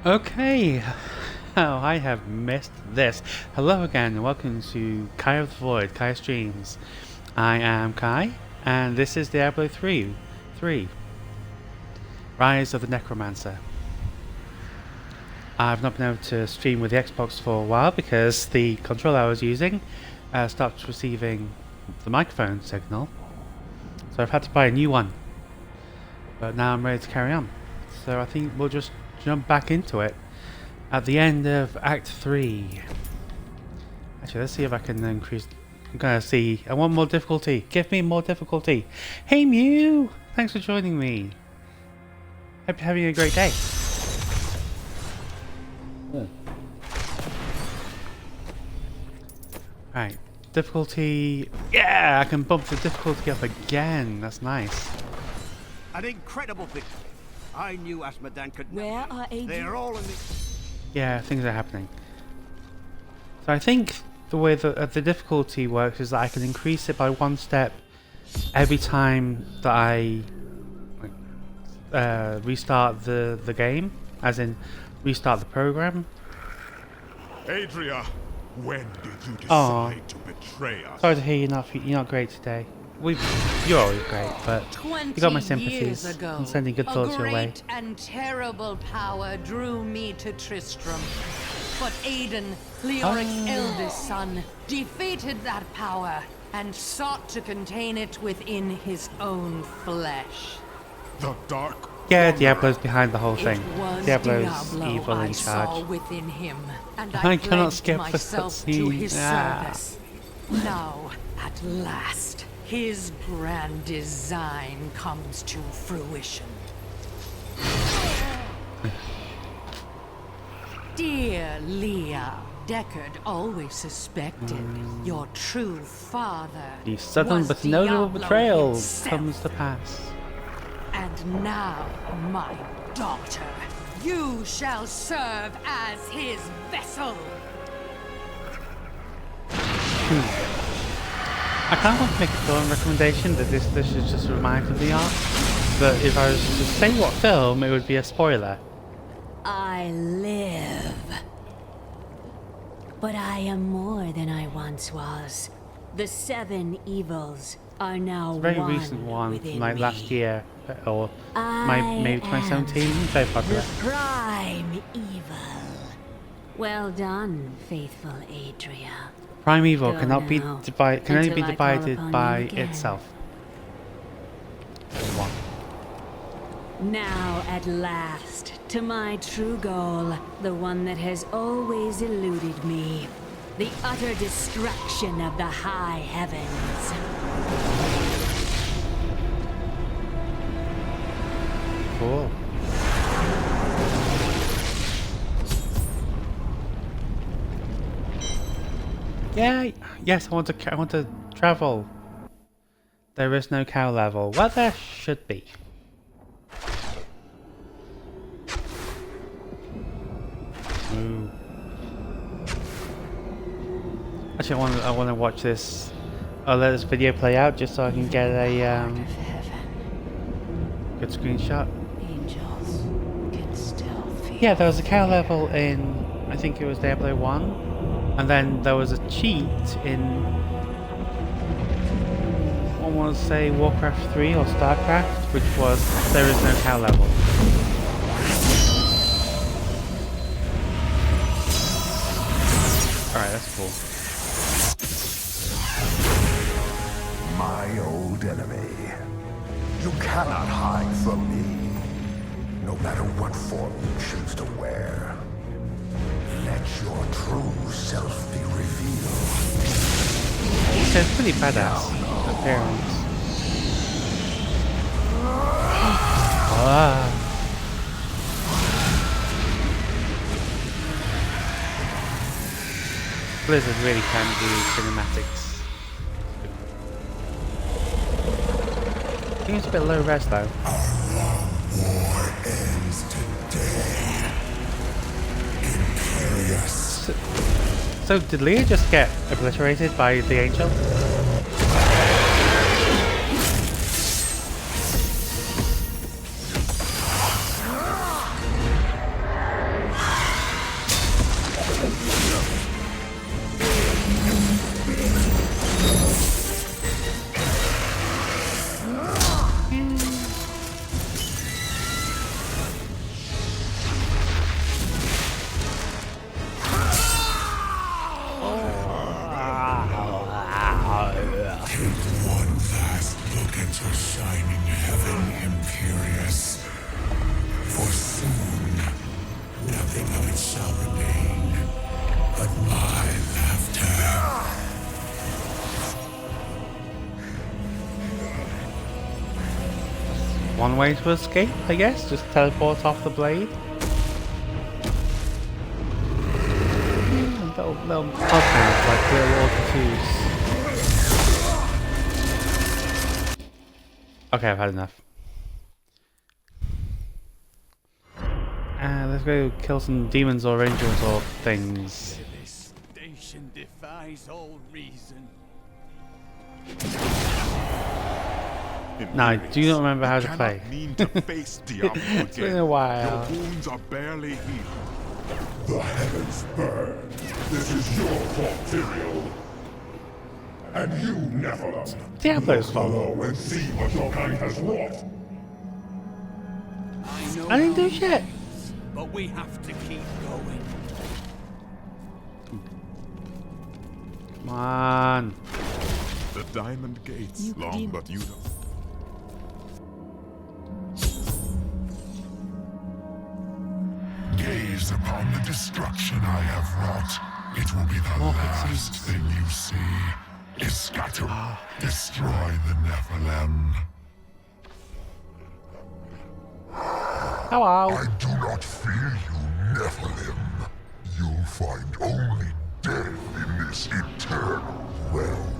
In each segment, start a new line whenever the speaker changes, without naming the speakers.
Okay, oh, I have missed this. Hello again, and welcome to Kai of the Void, Kai Streams. I am Kai, and this is Diablo 3, Rise of the Necromancer. I've not been able to stream with the Xbox for a while because the controller I was using stopped receiving the microphone signal, so I've had to buy a new one. But now I'm ready to carry on, so I think we'll just jump back into it at the end of Act 3. Actually, let's see if I can increase. I'm gonna see. I want more difficulty. Give me more difficulty. Hey Mew! Thanks for joining me. Hope you're having a great day. Right, difficulty. Yeah, I can bump the difficulty up again. That's nice.
An incredible victory. I knew Asmodan could never.
Where are AD?
They're all in the.
Yeah, things are happening. So I think the way that the difficulty works is that I can increase it by one step every time that I restart the game, as in restart the program.
Adria, when did you decide to betray us?
Sorry to hear you're not great today. You're always great, but you got my sympathies.
Ago,
I'm sending good thoughts your way.
A great and terrible power drew me to Tristram. But Aiden, Leoric's eldest son, defeated that power and sought to contain it within his own flesh.
The dark.
Yeah, Diablo's behind the whole thing.
It was
Diablo's
Diablo
evil
I
in
saw
charge.
within him, and
I
I
cannot
pledged
skip the
myself to
cutscene.
his service. Now, at last, his grand design comes to fruition. Dear Leah, Deckard always suspected your true father
The sudden
was
but notable
Diablo
betrayal
himself.
comes to pass.
And now, my daughter, you shall serve as his vessel.
I kind of want to make a film recommendation that this is just reminded me of. But if I was to say what film, it would be a spoiler.
I live. But I am more than I once was. The 7 evils are now
It's a very
one
recent one,
within
from like
me.
last year, or
I
maybe 2017. Very
The
popular.
prime evil. Well done, faithful Adria.
Primeval
Go
cannot be
now,
divided. Can only be
until I call
divided
upon
by
you again.
itself. One.
Now at last, to my true goal, the one that has always eluded me. The utter destruction of the high heavens.
Cool. Yay! Yes, I want to travel. There is no cow level. Well, there should be. Ooh. Actually, I want to watch this. I'll let this video play out just so I can get a good screenshot.
Angels can still feel.
Yeah, there was a cow level in, I think it was Diablo 1, and then there was a cheat in, I want to say Warcraft 3 or Starcraft, which was there is no cow level. Alright, that's cool.
My old enemy. You cannot hide from me, no matter what form you choose to wear. Let your true self be revealed.
It's pretty badass appearance. Ah. Blizzard really can do cinematics. I think it's a bit low res though.
War ends today. Imperious.
So did Leah just get obliterated by the angel? one way to escape, I guess. Just teleport off the blade. Little podcasts like little water 2s. Okay, I've had enough. Let's go kill some demons or angels or things.
This station defies all reason.
No, I do not remember how to play.
Mean to face Diablo again.
It's been a while.
Your wounds are barely healed.
The heavens burn. This is your fault, Tyrael. And you, Nephilim,
Diablo's
look
fault.
below and see what your kind has wrought.
I know
I didn't do
how
shit.
it ends, but we have to keep going.
Come on.
The diamond gates,
You
long
demons.
but beautiful.
Gaze upon the destruction I have wrought. It will be the last thing you see. Iskatu, destroy the Nephilim.
Hello.
I do not fear you, Nephilim. You'll find only death in this eternal realm.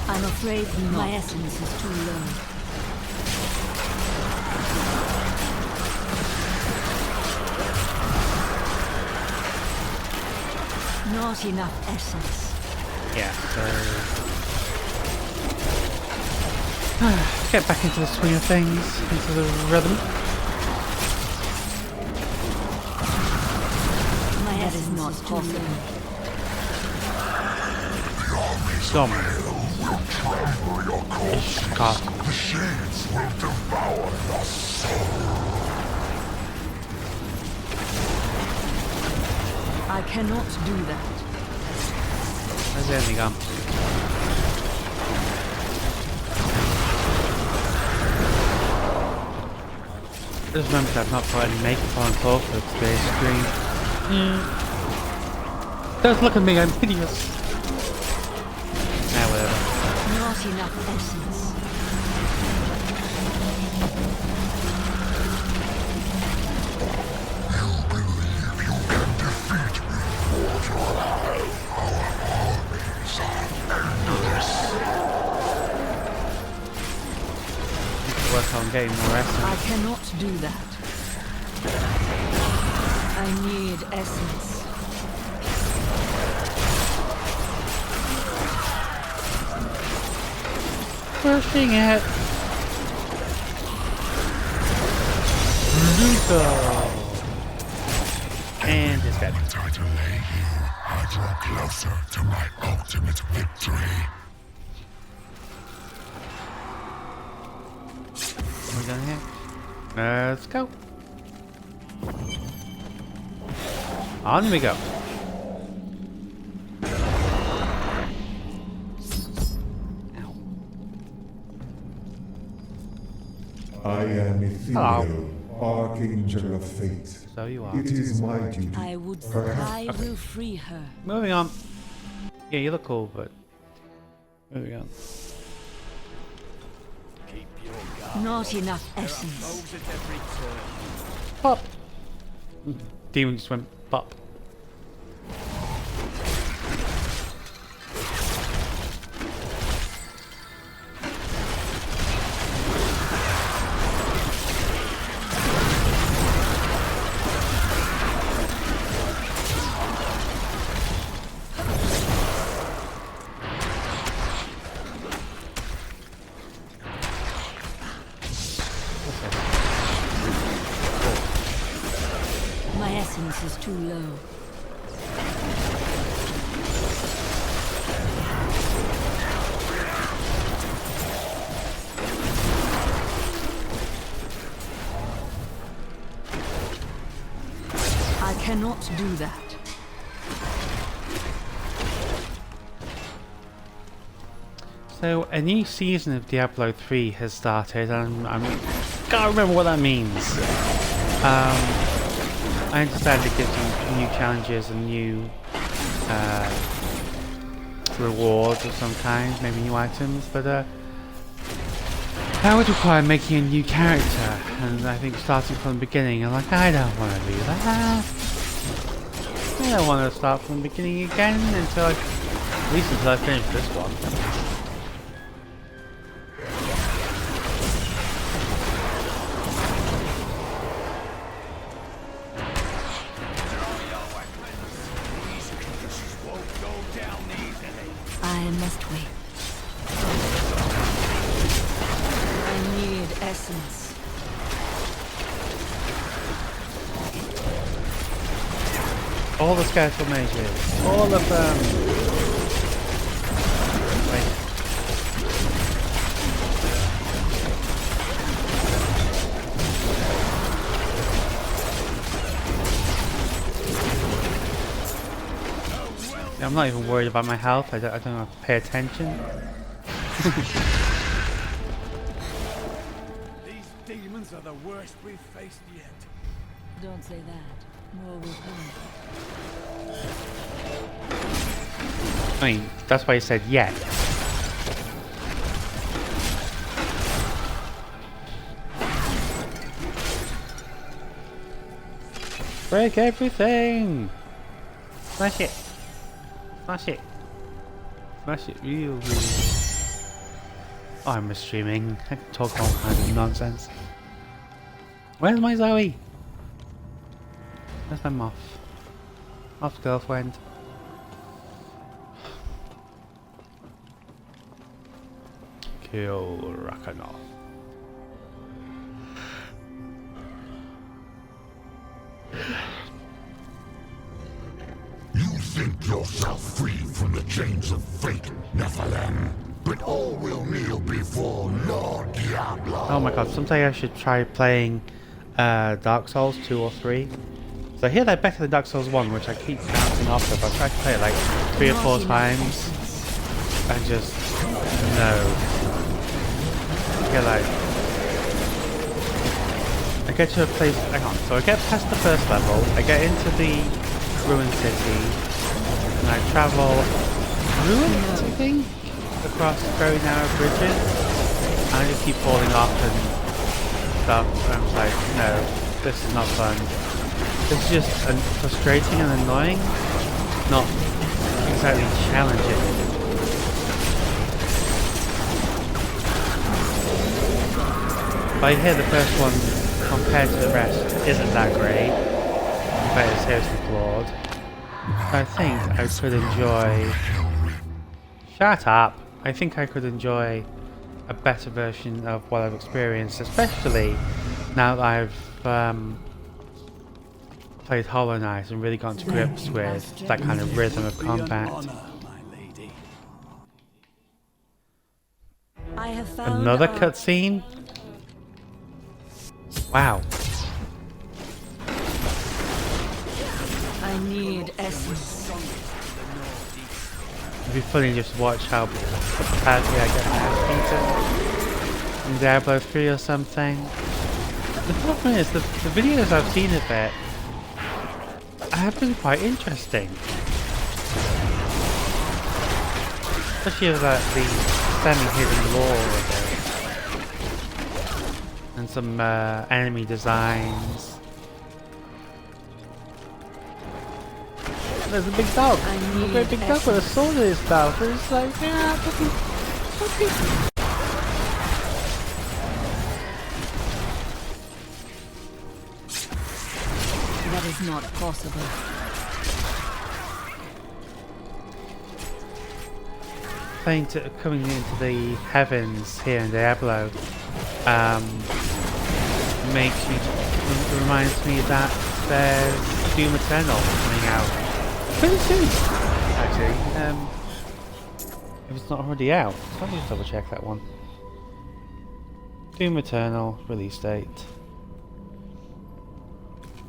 I'm afraid my essence is too low. Not enough essence.
Yeah, so... get back into the swing of things, into the rhythm.
My essence is too low.
Some.
Will trample your corpse.
God.
The shades will devour your soul.
I cannot do that.
Where's the enemy gone? Just remember that I've not put any makeup on for today's stream. Don't look at me, I'm hideous. Whatever.
Not enough essence.
You believe you can defeat me, mortal? Our armies are endless.
Need to work on getting more
I
essence.
cannot do that. I need essence.
Pushing it. Ludo. And it's dead.
When I delay you, I draw closer to my ultimate victory.
What are we done here? Let's go. On we go.
I am Ethereal, Archangel of Fate.
So you are.
It is my duty.
I will free her.
Moving on. Yeah, you look cool, but moving on.
Keep your guard.
Not enough
There are
essence.
foes at every turn.
Pop. Demon just went pop.
My essence is too low. I cannot do that.
So a new season of Diablo 3 has started, and I can't remember what that means. I understand it gives you new challenges and new rewards of some kind, maybe new items, but that would require making a new character, and I think starting from the beginning. I'm like, I don't want to do that. I don't want to start from the beginning again until at least until I finish this one.
I must wait. I need essence.
All the skeletal mages, all of them. Wait. I'm not even worried about my health. I don't have to pay attention.
These demons are the worst we've faced yet.
Don't say that. More will come.
I mean, that's why I said yet. Break everything! Smash it! Smash it! Smash it real. Oh, I'm streaming. I can talk all kinds of nonsense. Where's my Zoe? Where's my moth? Moth's girlfriend. Kill Rakanoff.
You think yourself free from the chains of fate, Nephilim, but all will kneel before Lord Diablo.
Oh my god, someday I should try playing Dark Souls 2 or 3. So I hear they're better than Dark Souls 1, which I keep bouncing off of. I've tried to play it like 3 or 4 times and just no. I get to a place, hang on, so I get past the first level, I get into the ruined city, and I travel through it, I think, across very narrow bridges, and I just keep falling off and stuff, and I'm just like, no, this is not fun. This is just frustrating and annoying, not exactly challenging. But I hear the first one, compared to the rest, isn't that great. But it's seriously flawed. I think I could enjoy... Shut up! I think I could enjoy a better version of what I've experienced, especially now that I've played Hollow Knight and really gotten to grips with that kind of rhythm of combat.
I have found
Another cutscene? Wow.
I need essence.
It'd be funny just to watch how badly I get my ass beaten in Diablo 3 or something. The problem is, the videos I've seen of it have been quite interesting. Especially with the semi-hidden lore of it. And some enemy designs. There's a big dog. A very big dog with a sword in his mouth. And it's like, yeah, fucking.
That is not possible.
Coming into the heavens here in Diablo reminds me that there's Doom Eternal coming out pretty soon, actually. If it's not already out, so let me just double check that one. Doom Eternal release date.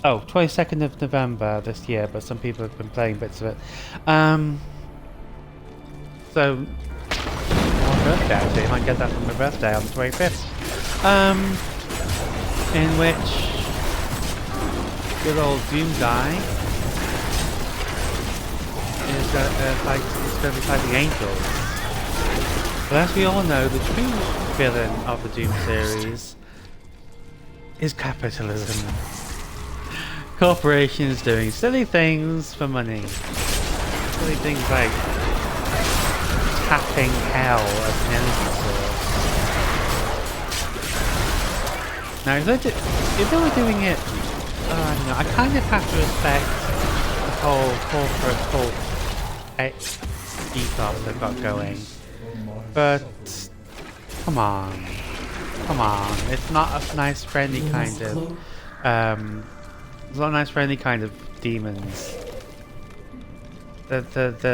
Oh, 22nd of November this year, but some people have been playing bits of it. So, my birthday actually, I might get that for my birthday on the 25th. In which good old Doom guy is like going to be fighting angels. But as we all know, the true villain of the Doom series is capitalism. Corporations doing silly things for money. Silly things like tapping hell as an energy source. Now, if they were doing it, I don't know, I kind of have to respect the whole corporate cult ethos they've got going. But, come on, it's not a nice friendly kind of, it's not a nice friendly kind of demons. They're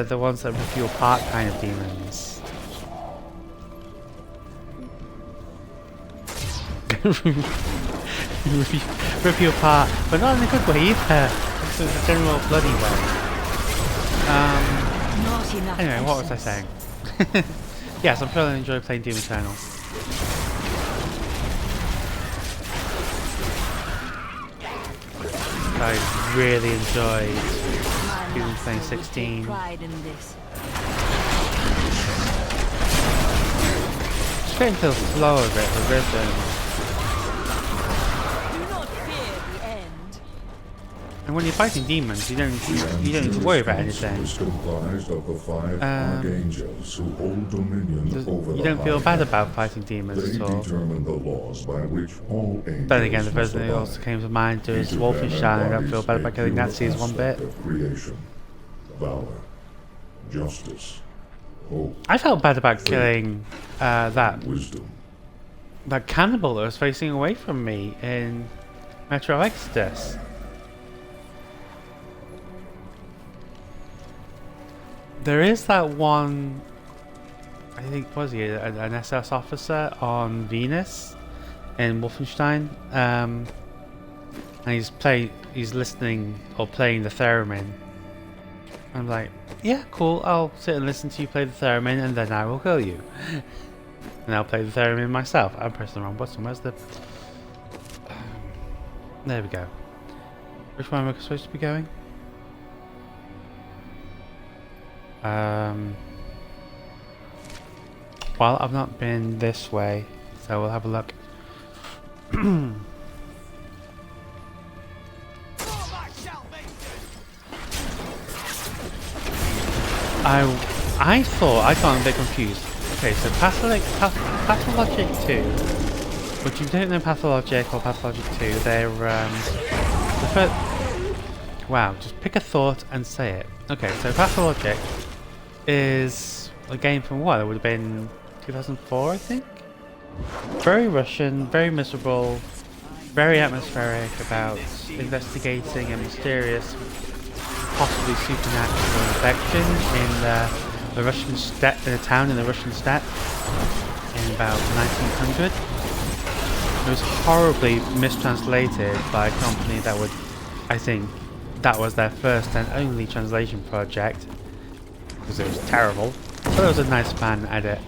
the ones that rip you apart kind of demons. Rip you apart, but not in a good way either. It's a general bloody way. Anyway, what was I saying? Yes, I'm sure I enjoy playing Doom Eternal. I really enjoyed Doom 2016. Just getting to the flow of it, the rhythm. And when you're fighting demons, you don't need to worry about anything. You don't feel bad about fighting demons at all. Then again, the first thing that also came to mind is Wolfenstein. I don't feel bad about killing Nazis one bit. I felt bad about killing that cannibal that was facing away from me in Metro Exodus. There is that one, I think, was he an SS officer on Venus in Wolfenstein, and he's listening or playing the theremin. I'm like, yeah, cool, I'll sit and listen to you play the theremin and then I will kill you. And I'll play the theremin myself. I'm pressing the wrong button. Where's the... there we go. Which one am I supposed to be going? Well, I've not been this way, so we'll have a look. I thought, I got a bit confused. Okay, so Pathologic 2, which you don't know Pathologic or Pathologic 2, they're, the first... Wow, just pick a thought and say it. Okay, so Pathologic is a game from what? It would have been 2004, I think? Very Russian, very miserable, very atmospheric about investigating a mysterious, possibly supernatural infection in the Russian steppe, in a town in the Russian steppe in about 1900. It was horribly mistranslated by a company that would, I think, that was their first and only translation project, because it was terrible, but it was a nice fan edit.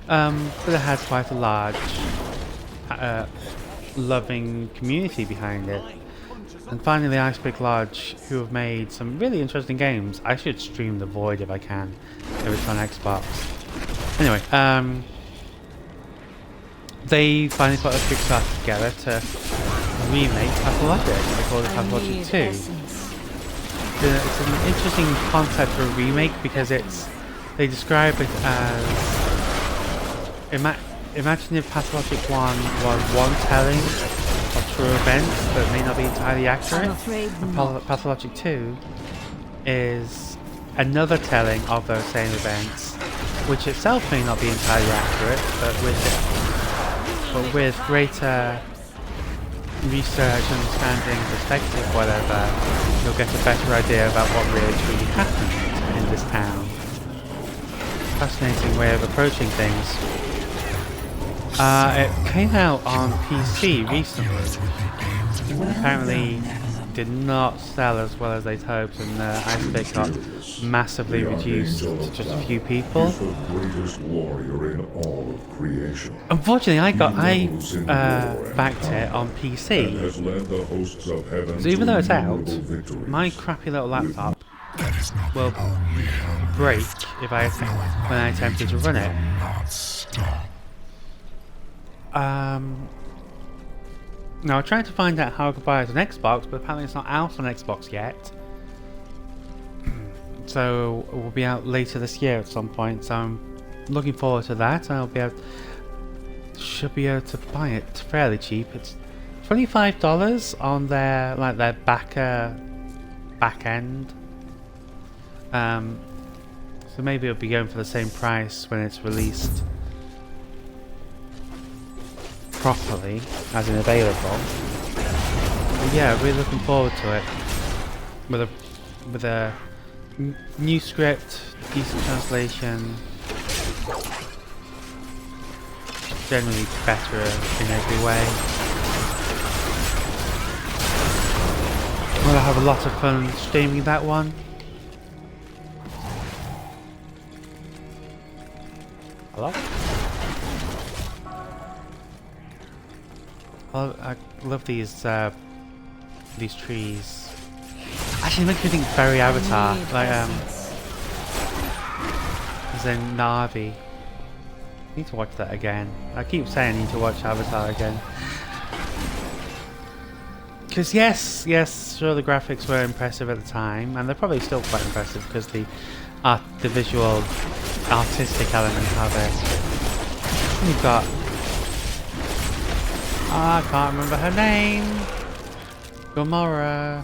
But it had quite a large, loving community behind it. And finally, Iceberg Lodge, who have made some really interesting games. I should stream The Void if I can, if it's on Xbox. Anyway, they finally put a Kickstarter together to remake Pathologic. They call it Pathologic 2. It's an interesting concept for a remake because they describe it as imagine if Pathologic 1 was one telling of true events that may not be entirely accurate, and Pathologic 2 is another telling of those same events, which itself may not be entirely accurate, but with greater research, understanding, perspective, whatever, you'll get a better idea about what really truly happened in this town. Fascinating way of approaching things. It came out on PC recently. Apparently did not sell as well as they'd hoped, and Iceberg got massively reduced to just a few people. Unfortunately, I backed it on PC. So even though it's out, my crappy little laptop will break if when I attempted to run it. Now I tried to find out how I could buy it on Xbox, but apparently it's not out on Xbox yet. So it will be out later this year at some point. So I'm looking forward to that. Should be able to buy it fairly cheap. It's $25 on their back end. So maybe it'll be going for the same price when it's released properly, as in available. But yeah, really looking forward to it. With a new script, decent translation, generally better in every way. Well, I have a lot of fun streaming that one. Hello? I love these trees. Actually, it makes me think very Avatar, like as in Na'vi. I need to watch that again. I keep saying I need to watch Avatar again. Because yes, sure the graphics were impressive at the time, and they're probably still quite impressive because the visual, artistic elements of it. You've got... I can't remember her name. Gamora.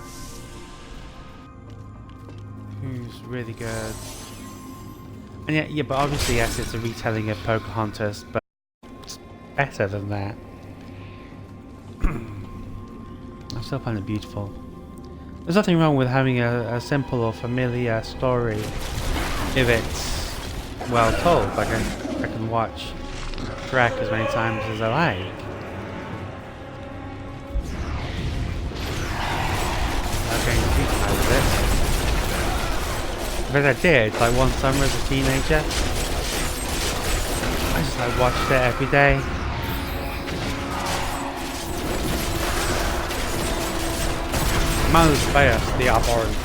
Who's really good. And yeah, but obviously yes, it's a retelling of Pocahontas, but it's better than that. I still find it beautiful. There's nothing wrong with having a simple or familiar story if it's well told. Like I can watch Shrek as many times as I like. But I did, like one summer as a teenager. I just watched it every day. Most best the abhorrent.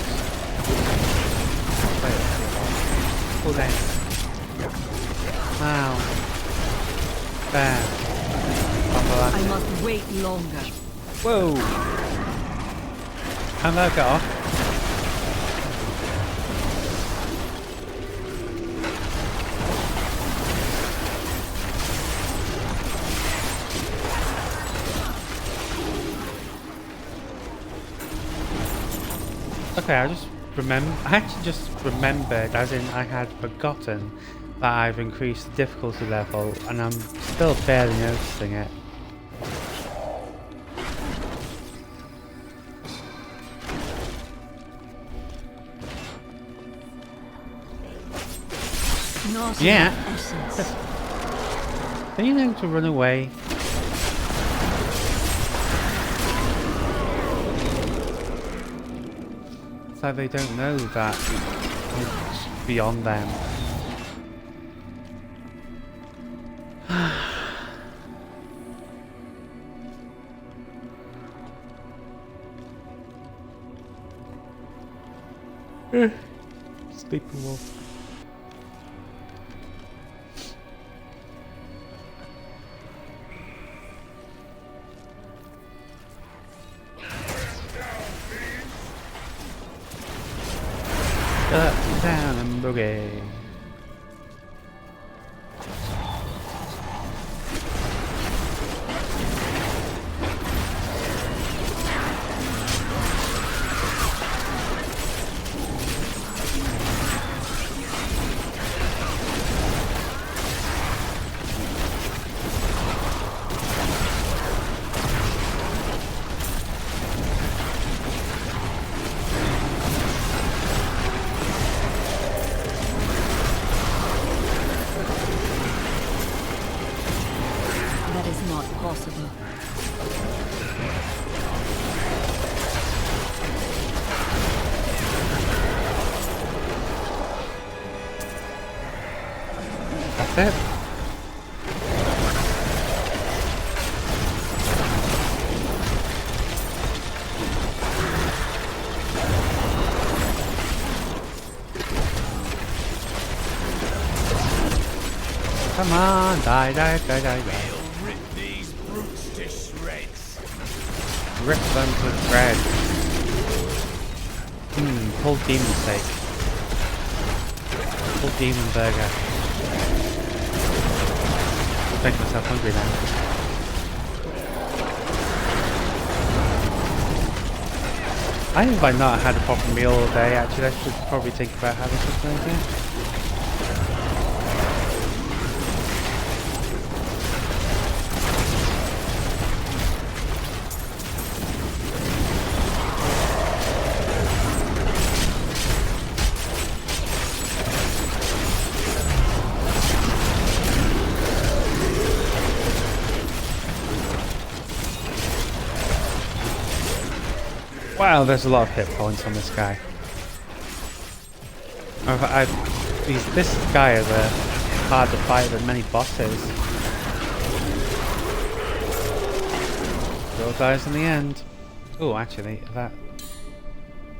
Pull down. Wow. Bam.
I must wait longer.
Whoa. How'd that get off? Okay, I actually just remembered, as in I had forgotten that I've increased the difficulty level, and I'm still barely noticing it. Yeah. Are you going to run away? It's like they don't know that it's beyond them. Sleepy wolf. Up, down, and boogie. That's it. Come on, die, die, die, die, die.
Rip these brutes to shreds.
Rip them to shreds. Pulled demon steak. Pulled demon burger. I'm making myself hungry now. I think if I've not had a proper meal all day, actually, I should probably think about having something like that. Wow, there's a lot of hit points on this guy. This guy is hard to fight than many bosses. Still dies in the end. Oh, actually, that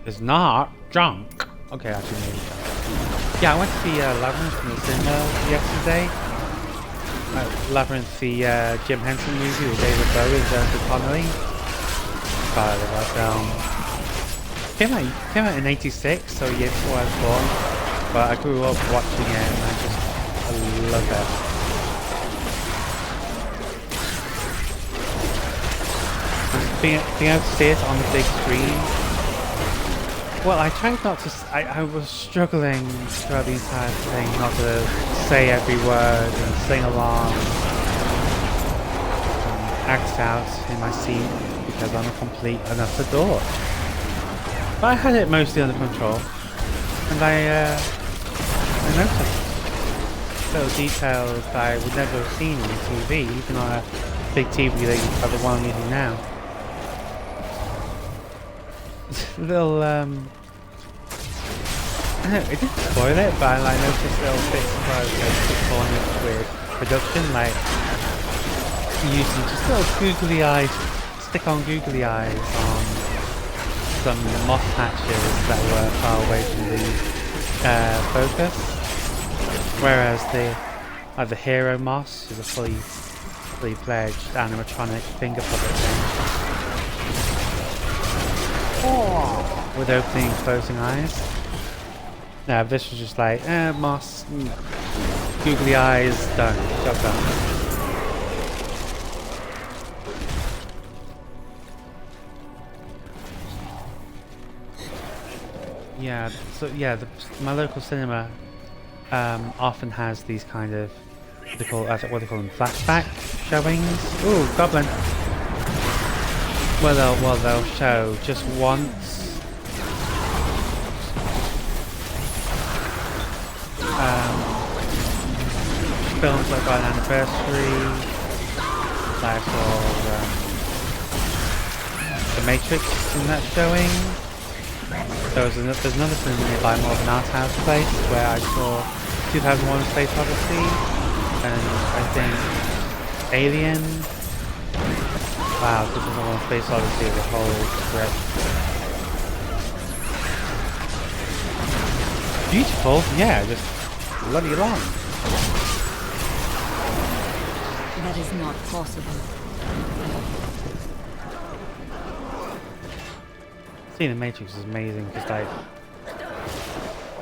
is not junk. Okay, actually, maybe junk. Yeah, I went to the Labyrinth in the cinema yesterday. Labyrinth, the Jim Henson movie with David Bowie and Jennifer Connelly. God, I love that film. Came out in '86, so a year before I was born. But I grew up watching it, and I love it. Just being able to see it on the big screen. Well, I tried not to. I was struggling throughout the entire thing not to say every word and sing along, and act out in my seat because I'm a complete and utter dork. But I had it mostly under control, and I noticed little details that I would never have seen on the TV, even on a big TV like the one I'm using now. Little, I don't know, it didn't spoil it, but I noticed little bits of corners with production, like using just little googly eyes, stick-on googly eyes on some moss patches that were far away from the focus, whereas the hero moss is a fully fledged animatronic finger puppet thing with opening and closing eyes. No, this was just like moss, googly eyes, done, job done. Yeah, so yeah, my local cinema often has these kind of what they call them, flashback showings. Ooh, goblin. Well, they'll show just once. Films like got an anniversary, like I saw The Matrix in that showing. There's another cinema nearby, more of an art house place, where I saw 2001: Space Odyssey, and I think Alien. Wow, 2001: Space Odyssey, the whole script. Beautiful, yeah, just bloody long.
That is not possible.
Seeing The Matrix is amazing because like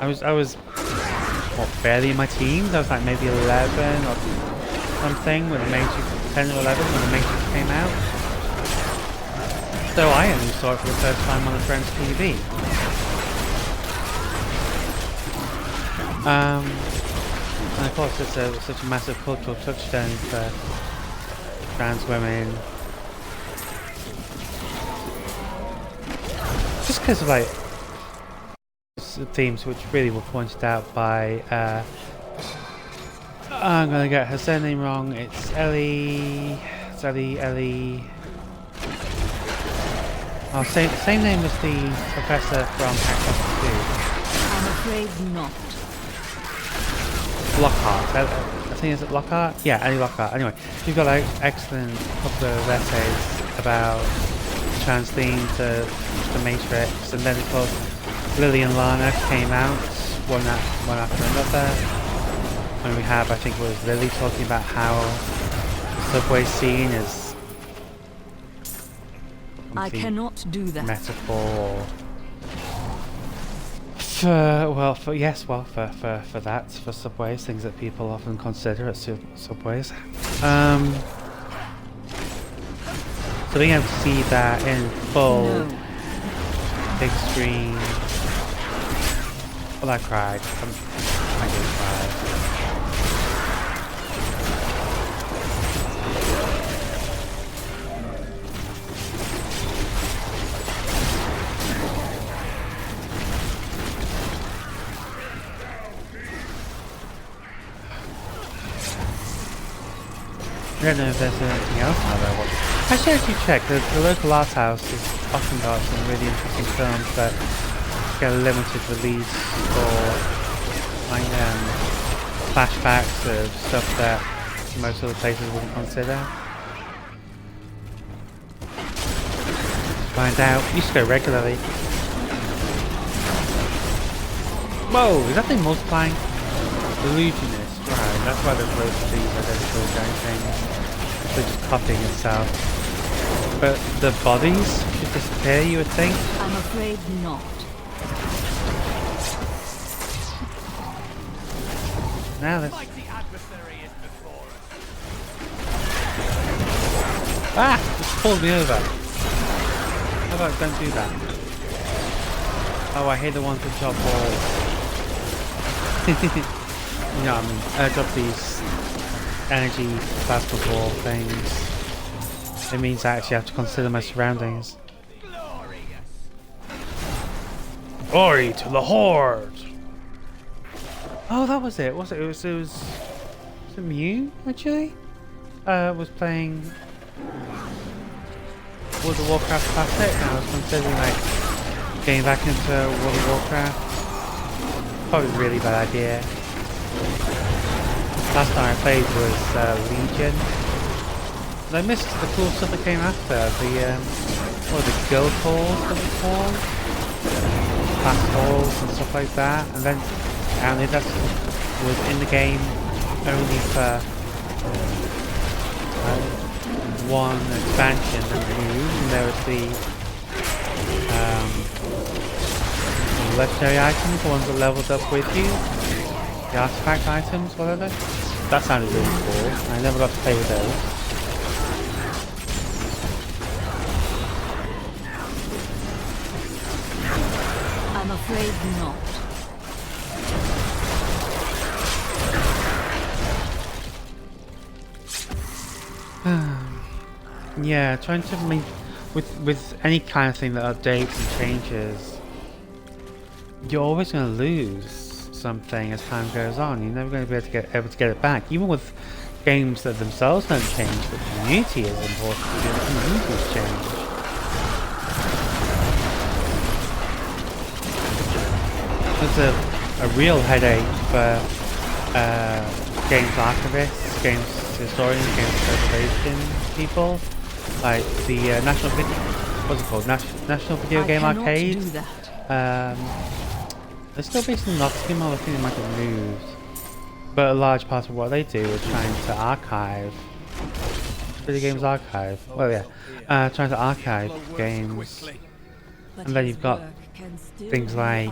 I was what, barely in my teens. I was like maybe 11 or something when The Matrix, 10 or 11 when The Matrix came out. So I only saw it for the first time on a friend's TV. And of course it's such a massive cultural touchstone for trans women. Just because of like themes which really were pointed out by I'm gonna get her surname wrong. It's Ellie. Oh, same name as the professor from Hacksaw 2.
I'm afraid not.
Lockhart. I think it's Lockhart. Yeah, Ellie Lockhart. Anyway, she's got like excellent couple of essays about trans theme to The Matrix, and then of course Lily and Lana came out one after another. when we have, I think it was Lily talking about how the subway scene is
I cannot do that.
metaphor for that, for subways, things that people often consider at subways. So being able to see that in full, big screen. Well, I cried. I did cry. I don't know if there's anything else out there. Actually, if you check, the local art house has often got some really interesting films that get a limited release or like flashbacks of stuff that most other places wouldn't consider. Find out. Used to go regularly. Whoa, is that thing multiplying? Illusionist, right, that's why there's loads of these identical giant things. They're just copying itself. But the bodies should disappear, you would think?
I'm afraid not.
Now this. Ah! Just pulled me over. How about don't do that? Oh, I hate the ones that drop balls. You know what I mean? Drop these energy plasma ball things. It means I actually have to consider my surroundings. Glory to the Horde! Oh, that was it. Was it? Was it Mew actually? Was playing World of Warcraft Classic, and I was considering like getting back into World of Warcraft. Probably a really bad idea. Last time I played was Legion. And I missed the cool stuff that came after. The what are the guild halls that were called? Class halls and stuff like that. And then apparently that was in the game only for one expansion and move. And there was the legendary items, the ones that leveled up with you. The artifact items, whatever. That sounded really cool. I never got to play with those.
I'm afraid not.
Yeah, trying to make with any kind of thing that updates and changes, you're always going to lose something as time goes on. You're never going to be able to get it back. Even with games that themselves don't change, but the community is important because the communities change. It's a real headache for games archivists, games historians, games preservation people, like the what's it called? National Video Game Arcade. They're still based in Nottingham, I think they might have moved. But a large part of what they do is trying to archive video games archive. Well, yeah, trying to archive games, and then you've got things like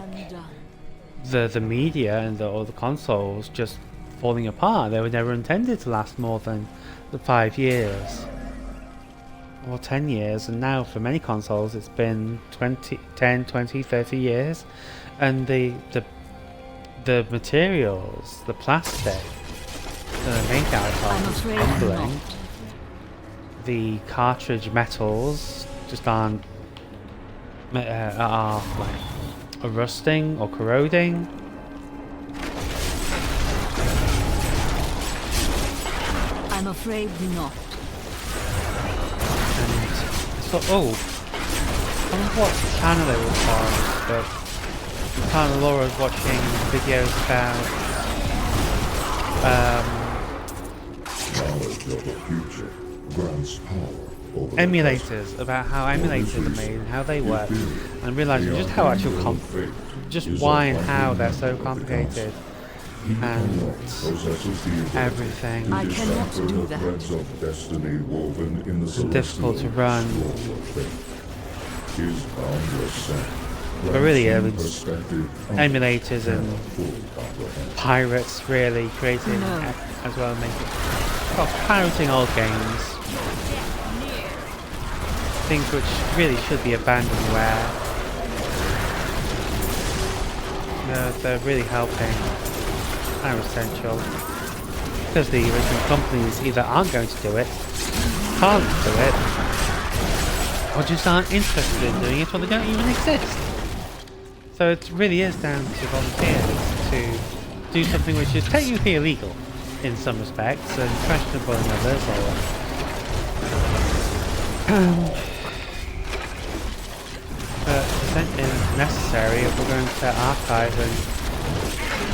the media and all the consoles just falling apart. They were never intended to last more than the 5 years or 10 years, and now for many consoles it's been 10, 20, 30 years. And the materials, the plastic that they make out of is crumbling. The cartridge metals just are rusting or corroding.
I'm afraid not.
And so, I don't know what channel it was on, but Laura was watching videos about emulators, about how emulators are made and how they work, and realising just how actual why and how they're so complicated. and
Possesses the ability
everything.
I cannot
to
do
the
that.
threads of destiny woven in the
Difficult to
celestial
run.
scroll of fate. His boundless scent
But really,
grants him
it's
perspective
emulators and
full comprehension.
pirates really creating
No.
as well, making well, pirating old games. Things which really should be abandoned where they're really helping. Are essential. Because the original companies either aren't going to do it, can't do it, or just aren't interested in doing it, or they don't even exist. So it really is down to volunteers to do something which is technically illegal in some respects and questionable in others, but is necessary if we're going to archive and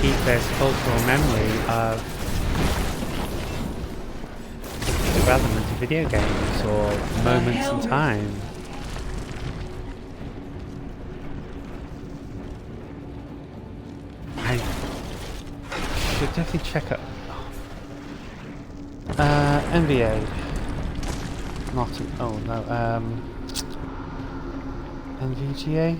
keep this cultural memory of development of video games or moments in time. I should definitely check up. NBA. Not. Oh no. NVGA.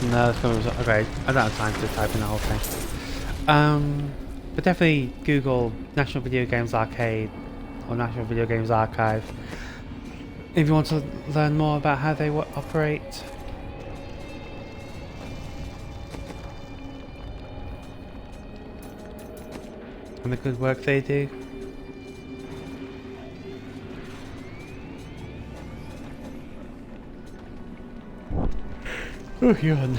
No, that's gonna result. Okay, I don't have time to type in the whole thing. But definitely Google National Video Games Arcade or National Video Games Archive if you want to learn more about how they operate. And the good work they do. Oh, yawn.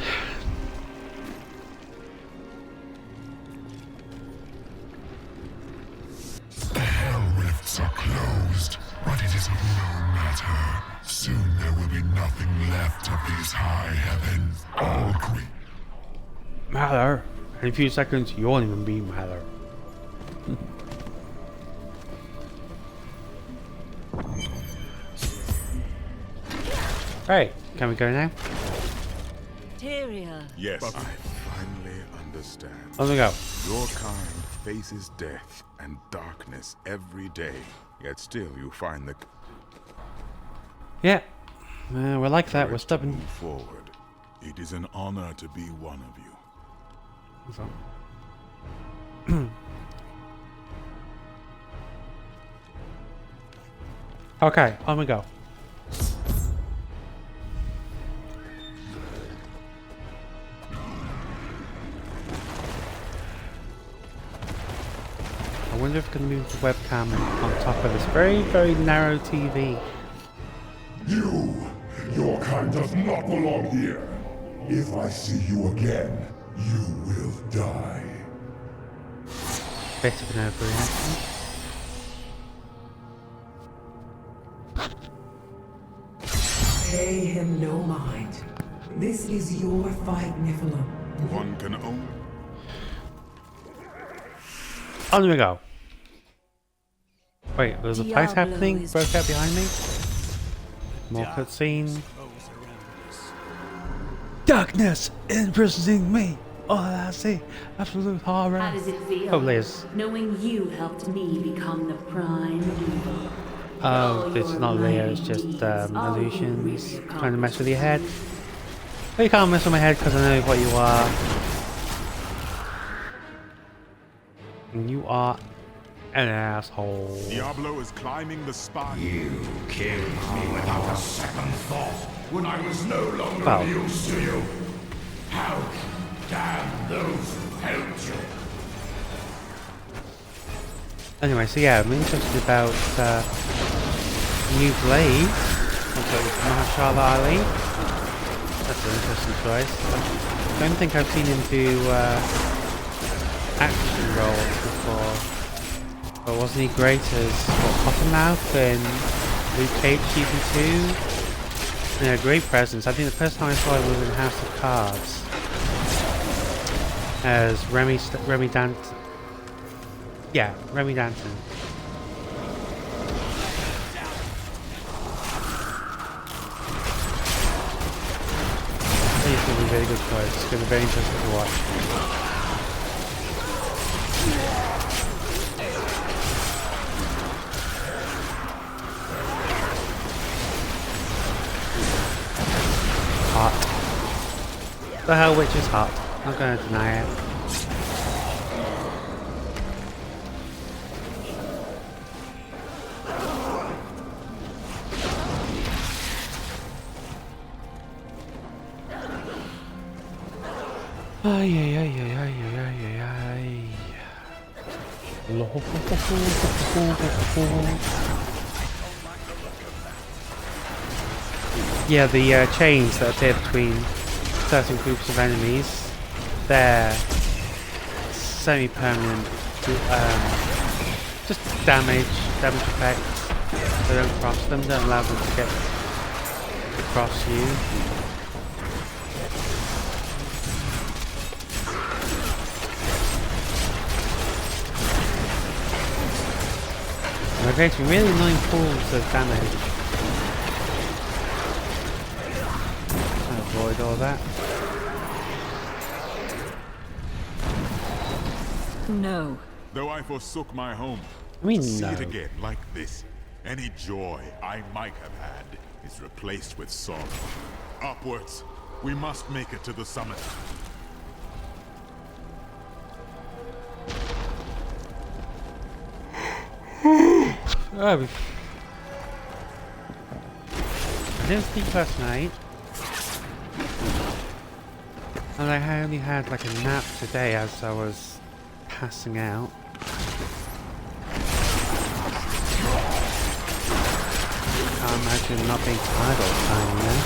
The hell rifts are closed, but it is of no matter. Soon there will be nothing left of these high heavens. All
Matter. In a few seconds, you won't even be Matter. Right, can we go now?
Tyrael.
Yes, I finally understand.
On we go.
Your kind faces death and darkness every day, yet still you find the
Yeah, we're like that. We're
courage to
stubborn.
move forward. It is an honor to be one of you.
Okay, on we go. I wonder if I can move the webcam on top of this very, very narrow TV.
Your kind does not belong here. If I see you again, you will die.
Bit of an overreaction.
Pay him no mind. This is your fight, Nephilim.
One can own.
On we go. Wait, there's a fight
Diablo
happening?
is-
Broke out behind me? More cutscene. Darkness imprisoning me. All I see, absolute horror.
How does it feel?
Oh, Liz.
Knowing you helped me become the prime evil.
Oh, it's not Leo, it's just illusions trying to mess with your head. But you can't mess with my head because I know what you are. And you are an asshole.
Diablo is climbing the spire.
You killed me without a second thought when I was no longer
Well.
of use to you. How can you damn those who helped you?
Anyway, so yeah, I'm interested about new blade. Also, Mahershala Ali. That's an interesting choice. I don't think I've seen him do action roles before. But wasn't he great as Cottonmouth in Luke Cage Season 2? Yeah, great presence. I think the first time I saw him was in House of Cards. As Remy Danton. Yeah, Remy Danton. really good choice. It's going to be very interesting to watch. Hot. The Hell Witch is hot. Not going to deny it. Ay, ay, ay, ay, ay, ay, ay, ay. Yeah, the chains that appear between certain groups of enemies, they're semi-permanent, just damage effects. They don't cross them, don't allow them to get across you. They're creating really annoying pools of damage. I'll avoid all that.
No.
Though I forsook my home,
I mean,
to see
no.
it again like this, any joy I might have had is replaced with sorrow. Upwards, we must make it to the summit.
Oh, I didn't sleep last night, and I only had like a nap today as I was passing out. Can't imagine not being tired all the time, you know?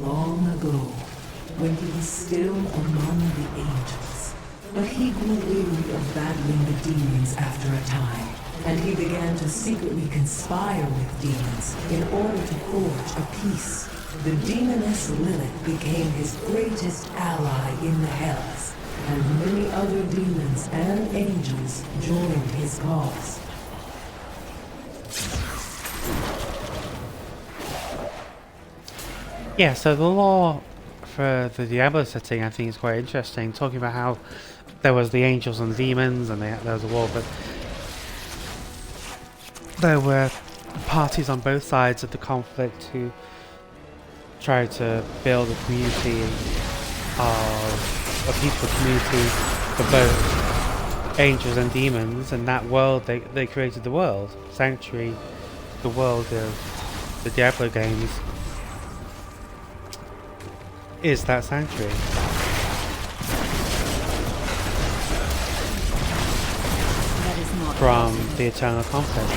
Long ago, when he was still among the angels. But he grew weary of battling the demons after a time, and he began to secretly conspire with demons in order to forge a peace. The demoness Lilith became his greatest ally in the Hells, and many other demons and angels joined his cause.
Yeah, so the lore for the Diablo setting I think is quite interesting, talking about how there was the angels and the demons and there was a war, but there were parties on both sides of the conflict who tried to build a community of a peaceful community for both angels and demons, and that world, they created the world. Sanctuary, the world of the Diablo games, is that sanctuary.
That is not
From the eternal conflict.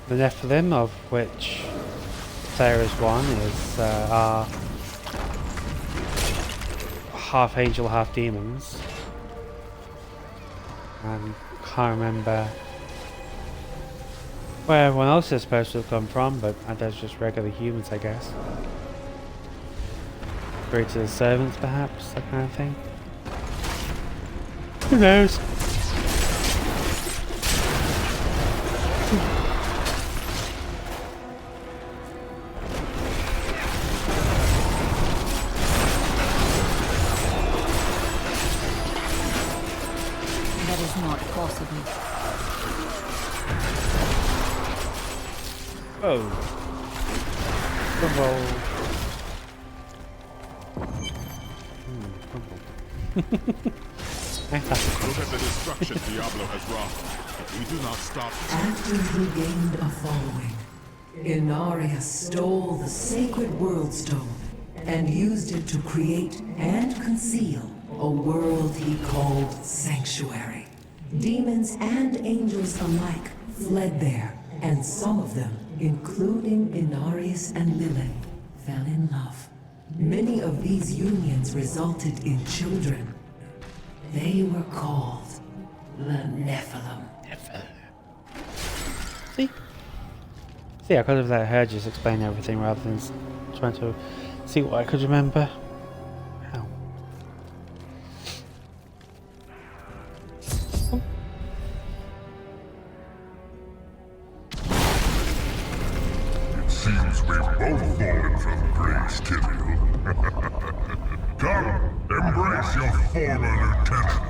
The Nephilim, of which there is one, is are half angel, half demons. And can't remember where everyone else is supposed to have come from, but there's just regular humans, I guess. Created as servants, perhaps, that kind of thing. Who knows?
That is not possible.
Oh. Crumble.
Look at the destruction Diablo has wrought. If we do not stop it,
After he gained a following, Inarius stole the sacred World Stone and used it to create and conceal a world he called Sanctuary. Demons and angels alike fled there, and some of them, including Inarius and Lilith, fell in love. Many of these unions resulted in children. They were called the Nephilim.
See? See, I could have let her just explain everything rather than trying to see what I could remember. Ow.
It seems we've both fallen from grace, Kayl. Come, embrace your former lieutenant.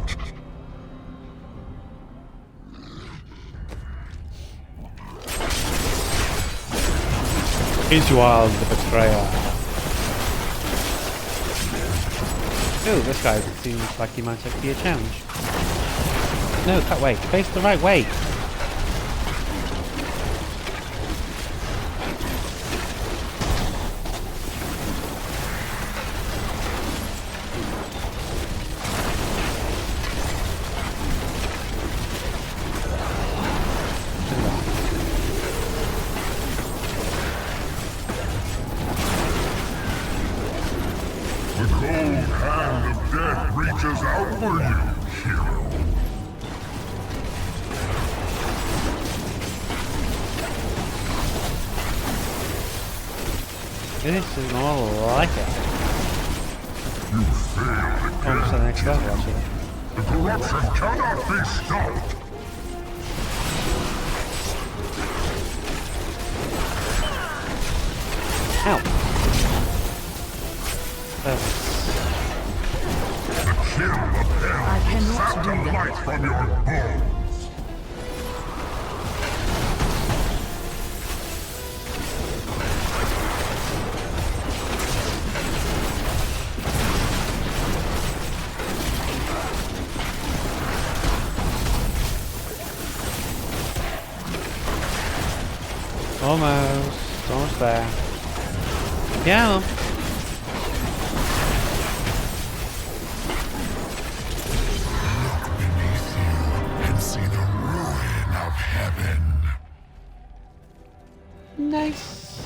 Is Wild the betrayer? Ooh, this guy seems like he might be a challenge. No, that way. Face the right way.
The cold hand of death reaches out for you, hero.
This is more like it.
You failed again.
Almost to the next level, actually.
The corruption cannot be stopped.
Ow.
The chill of hell sap the light from your bones.
Almost there. Yeah.
Beneath you and see the ruin of heaven.
Nice.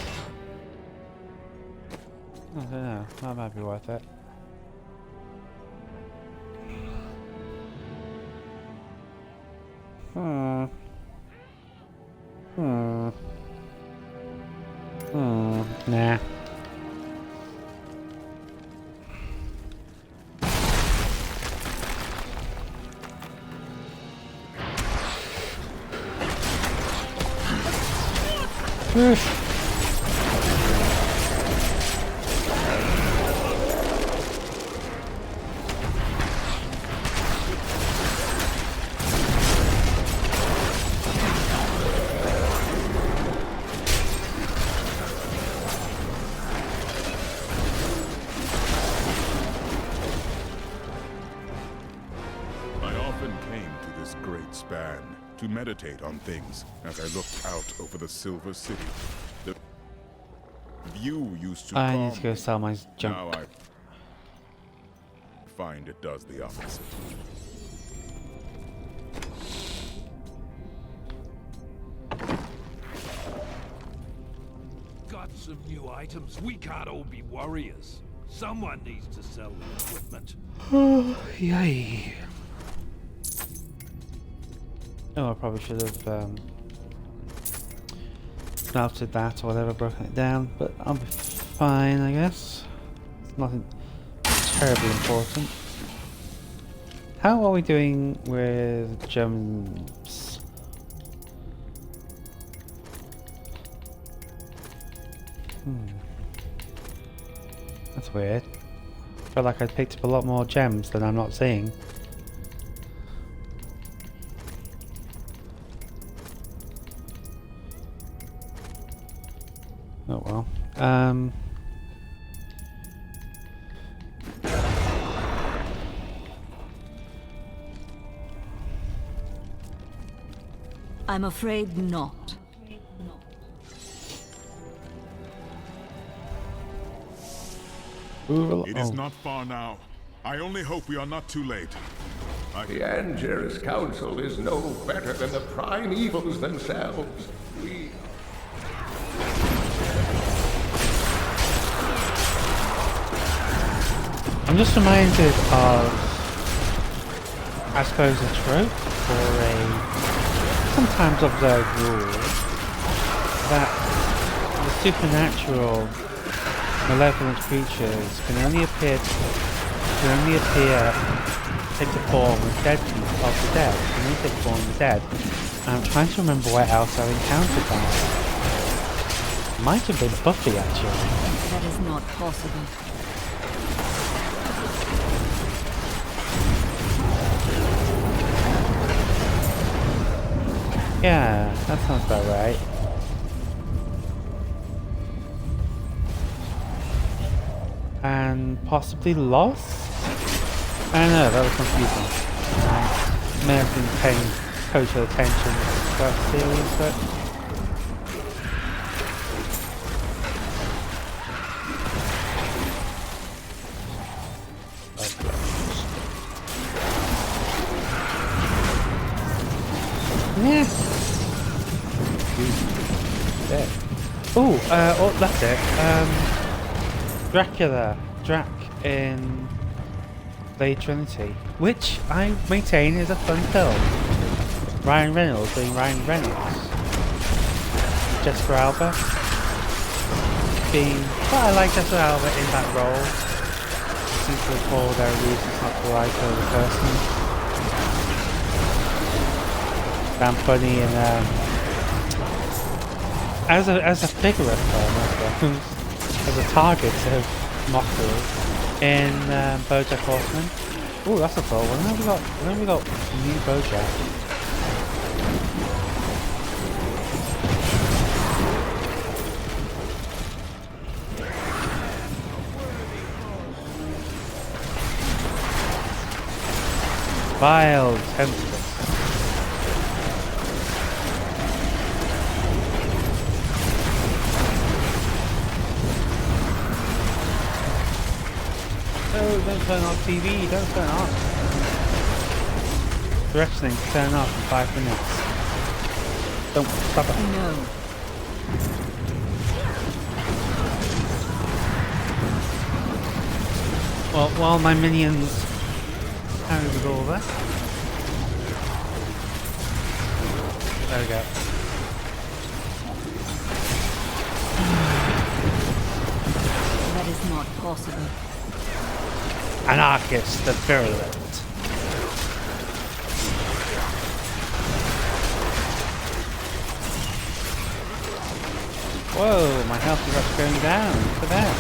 I don't know. That might be worth it. Nah.
To meditate on things as I looked out over the Silver City. The view used to
I
calm
need to go
me.
sell my junk.
Now I find it does the opposite.
Got some new items. We can't all be warriors. Someone needs to sell the equipment.
Yay. Oh, I probably should have smelted that or whatever, broken it down, but I'll be fine, I guess. It's nothing terribly important. How are we doing with gems? That's weird. I feel like I picked up a lot more gems than I'm not seeing. Oh well.
I'm afraid not.
It is not far now. I only hope we are not too late.
The Anger's Council is no better than the primevals themselves. We...
I'm just reminded of, I suppose, a trope or a sometimes observed rule that supernatural, malevolent creatures can only appear, take the form of the dead. Can only take the form of the dead. And I'm trying to remember where else I've encountered that. Might have been Buffy, actually.
That is not possible.
Yeah, that sounds about right. And possibly Lost? I don't know, that was confusing. I may have been paying total attention throughout the series, but... yeah. Oh, that's it. Drac in Blade Trinity, which I maintain is a fun film. Ryan Reynolds being Ryan Reynolds. Jessica Alba being... well, I like Jessica Alba in that role. I seem to recall there are reasons not to like her as a person. Damn funny and as a figure of her, as a target of mockery in BoJack Horseman. Oh, that's a cool one. When have we got new BoJack? Vile tentacles. Oh, don't turn off TV, don't turn off. Directioning to turn off in 5 minutes. Don't stop it.
No.
Well, while my minions carry the over. There we go.
That is not possible.
Anarchist, the virulent. Whoa, my health is actually going down. Look at that.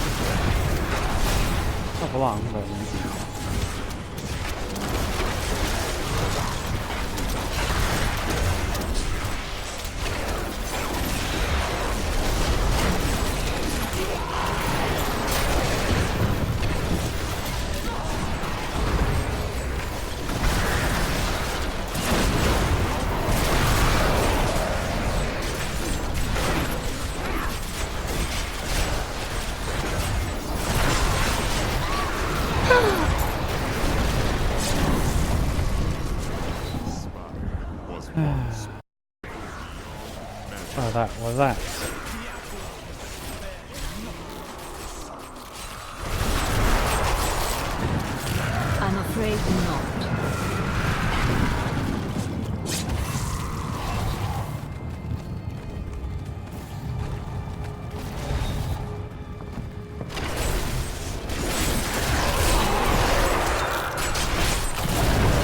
Not for long, but... oh, that was that.
I'm afraid not.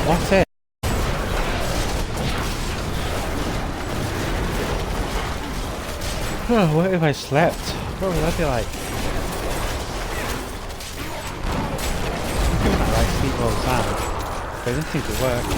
What's it? Oh, what if I slept? What would that be like? I like sleep all the time, but I don't think it works.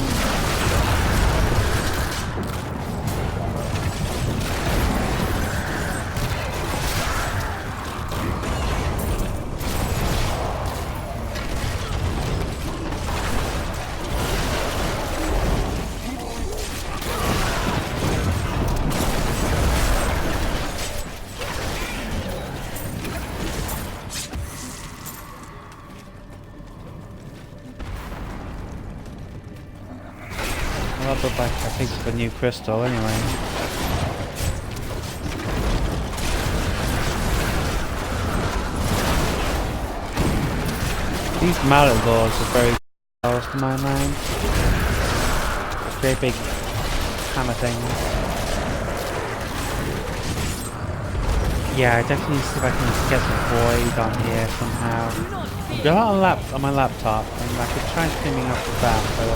Well, but I think it's a new crystal anyway. These mallet lords are very close to my mind. Very big hammer things. Yeah, I definitely need to see if I can get some void on here somehow. I've got it on my laptop, and I could try streaming off of that, but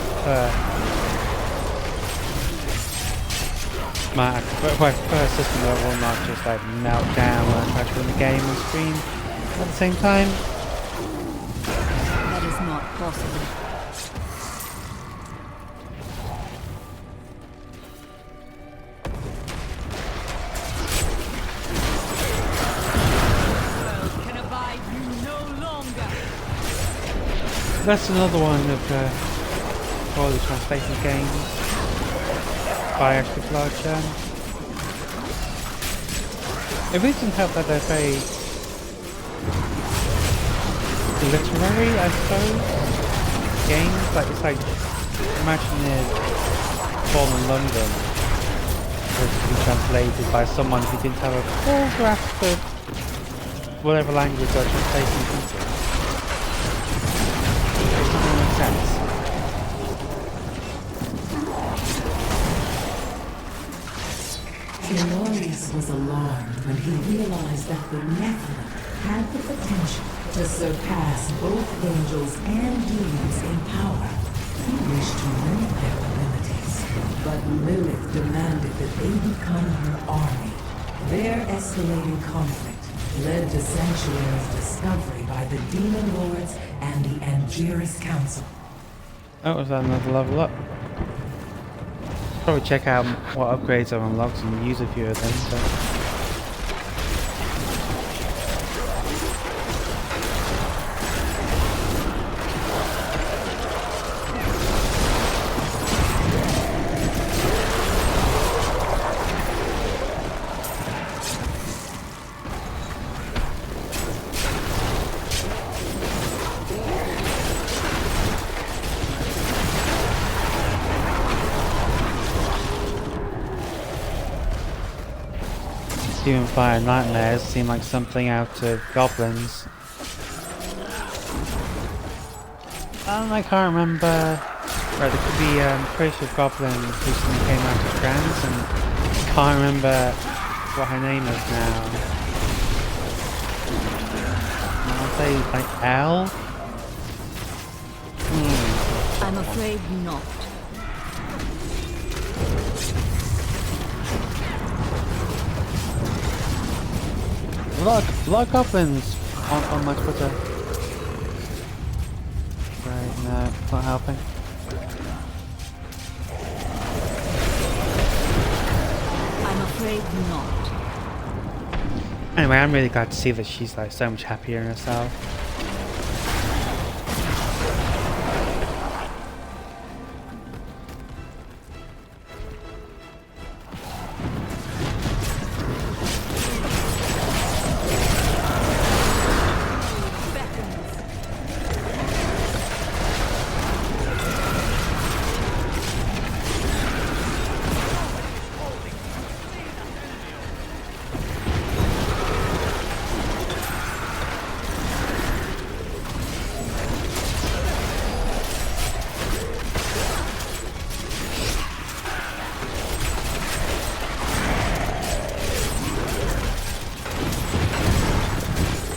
I prefer a system that will not just like melt down when I try to run the game and stream at the same time.
That is not possible.
That's another one of poorly translated games by Active Larger. It really doesn't help that they're very literary, I suppose. Games, like it's like imagine it Born in London was to be translated by someone who didn't have a full grasp of whatever language they're translating into. Sense.
Ilorius was alarmed when he realized that the Nephilim had the potential to surpass both angels and demons in power. He wished to limit their abilities, but Lilith demanded that they become her army. Their escalating conflict led to Sanctuary's discovery by the Demon Lords and the Angeris Council.
Oh, was that another level up? Probably check out what upgrades are unlocked and use a few of them. But Demon Fire Nightmares seem like something out of Goblins. I can't remember. Right, there could be pretty sure Goblin recently came out of trans, and I can't remember what her name is now. I'll say like L?
I'm afraid not.
A lot of goblins on my Twitter. Right, no, not helping.
I'm afraid not.
Anyway, I'm really glad to see that she's like so much happier in herself.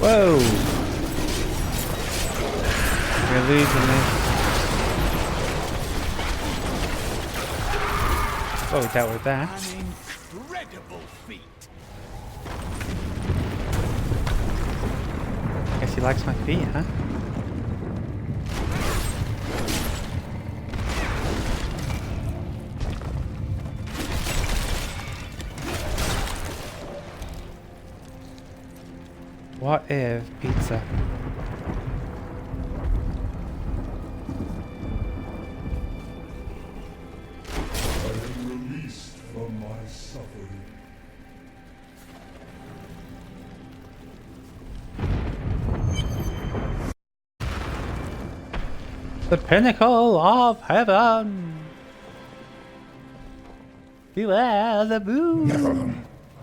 Whoa! We're losing this. Oh, we dealt with that.
An incredible feat.
Guess he likes my feet, huh? What if pizza?
I am released from my suffering.
The pinnacle of heaven! Beware the moon!
Nephilim,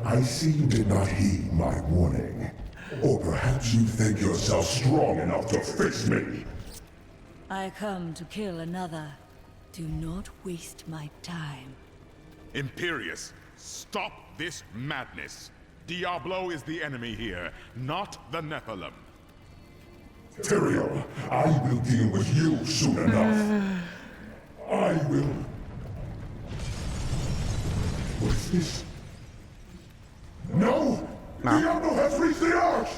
I see you did not heed my warning. Or perhaps you think yourself strong enough to face me.
I come to kill another. Do not waste my time.
Imperius, stop this madness. Diablo is the enemy here, not the Nephilim.
Tyrael, I will deal with you soon enough. I will... What is this? No! Diablo has reached the arch!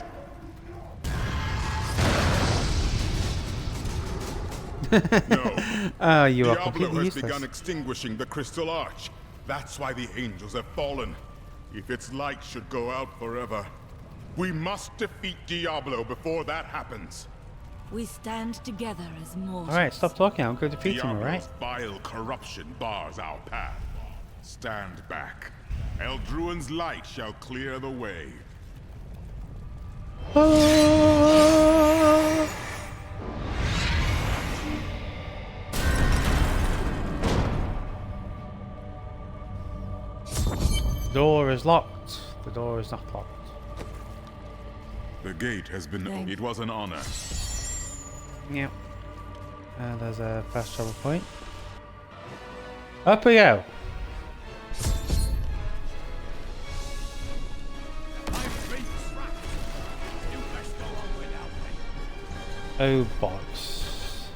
No.
You are
Diablo
completely
has
useless.
begun extinguishing the crystal arch. That's why the angels have fallen. If its light should go out forever, we must defeat Diablo before that happens.
We stand together as mortals.
Alright, stop talking. I'll go defeat him, alright?
Diablo's vile corruption bars our path. Stand back. Eldruin's light shall clear the way.
The door is locked. The door is not locked.
The gate has been... It was an honor.
Yep. And there's a fast travel point. Up we go. Oh, box.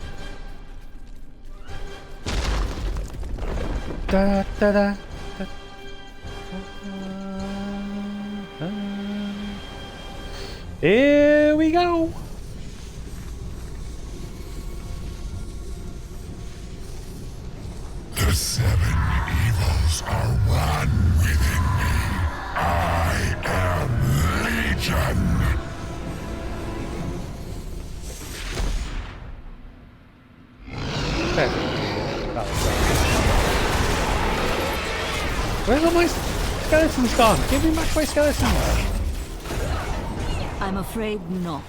Da da da. Here we go.
The 7 evils are one within me. I am Legion.
Where's all my skeletons gone? Give me back my skeletons!
I'm afraid not.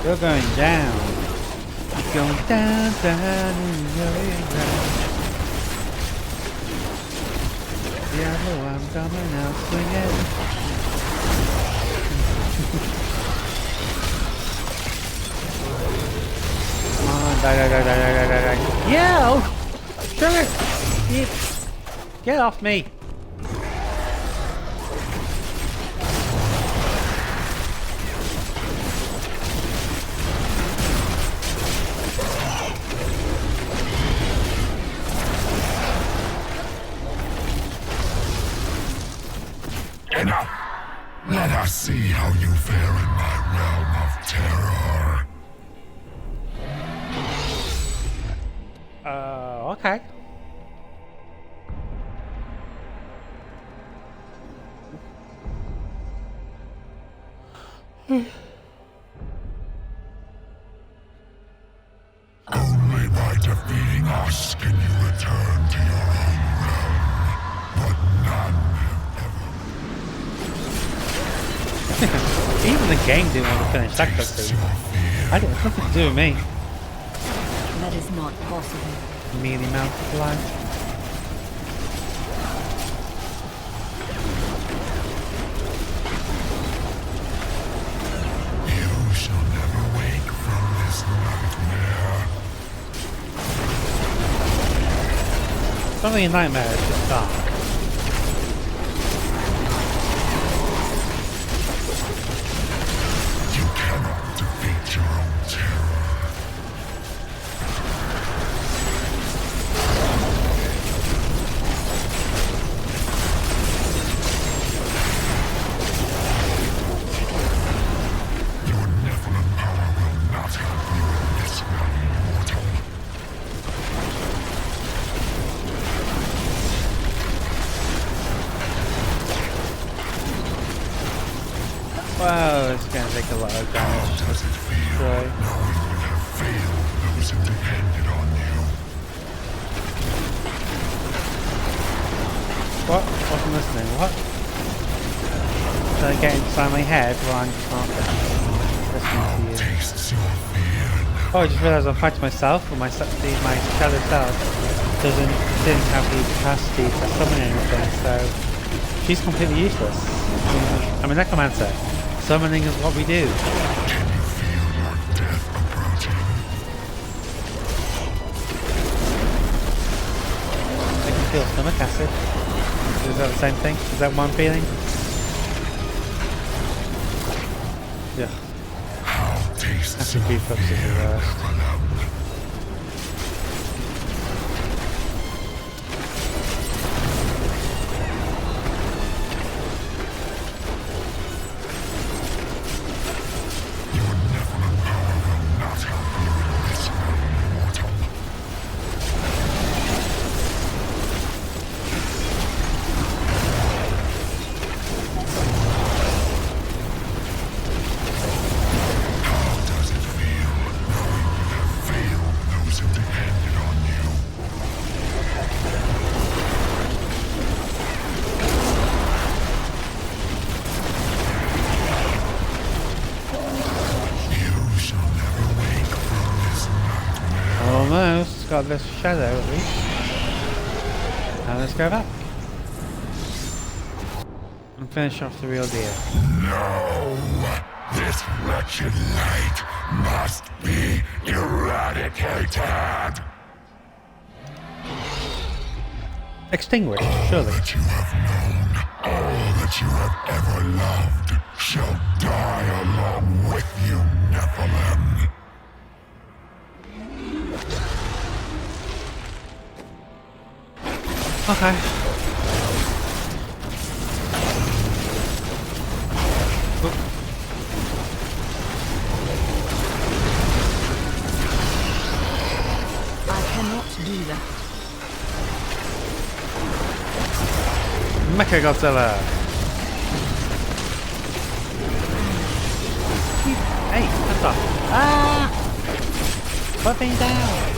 You're going down. You're going down, down, and you're down. Diablo, I'm coming out swinging. Come on, die. Yeah! Oh, sugar! Get off me!
Enough! Let us see how you fare in my realm of terror.
Okay.
Only by defeating us can you return to your own realm. But none have ever.
Even the game didn't want to finish that
Tastes
cutscene.
your fear.
I didn't have nothing to do with me.
That is not possible.
Mealy mouthed line.
You shall never wake from this nightmare.
It's not really a nightmare, it's just dark.
You cannot defeat your own terror. Your Nephilim power will not help you in this realm, mortal.
Wow, it's gonna take a lot of
How
damage.
does it feel
Right.
knowing you have failed those who depended on you?
What? Wasn't listening. What? get inside my head while I'm just not listening to you. Oh, I just realised I'm fighting myself, and my shadow self didn't have the capacity to summon anything, so she's completely useless. I'm a necromancer. Summoning is what we do. I can feel stomach acid. Is that the same thing? Is that what I'm feeling? Yeah. Acid reflux is the worst. Almost got this shadow at least. Now let's go back and finish off the real deal.
No! This wretched light must be eradicated!
Extinguished, surely.
All that you have known, all that you have ever loved, shall die along with you, Nephilim.
Okay. Oop.
I cannot do that.
Mecha Godzilla. Hey, that's off. Ah! Put me down.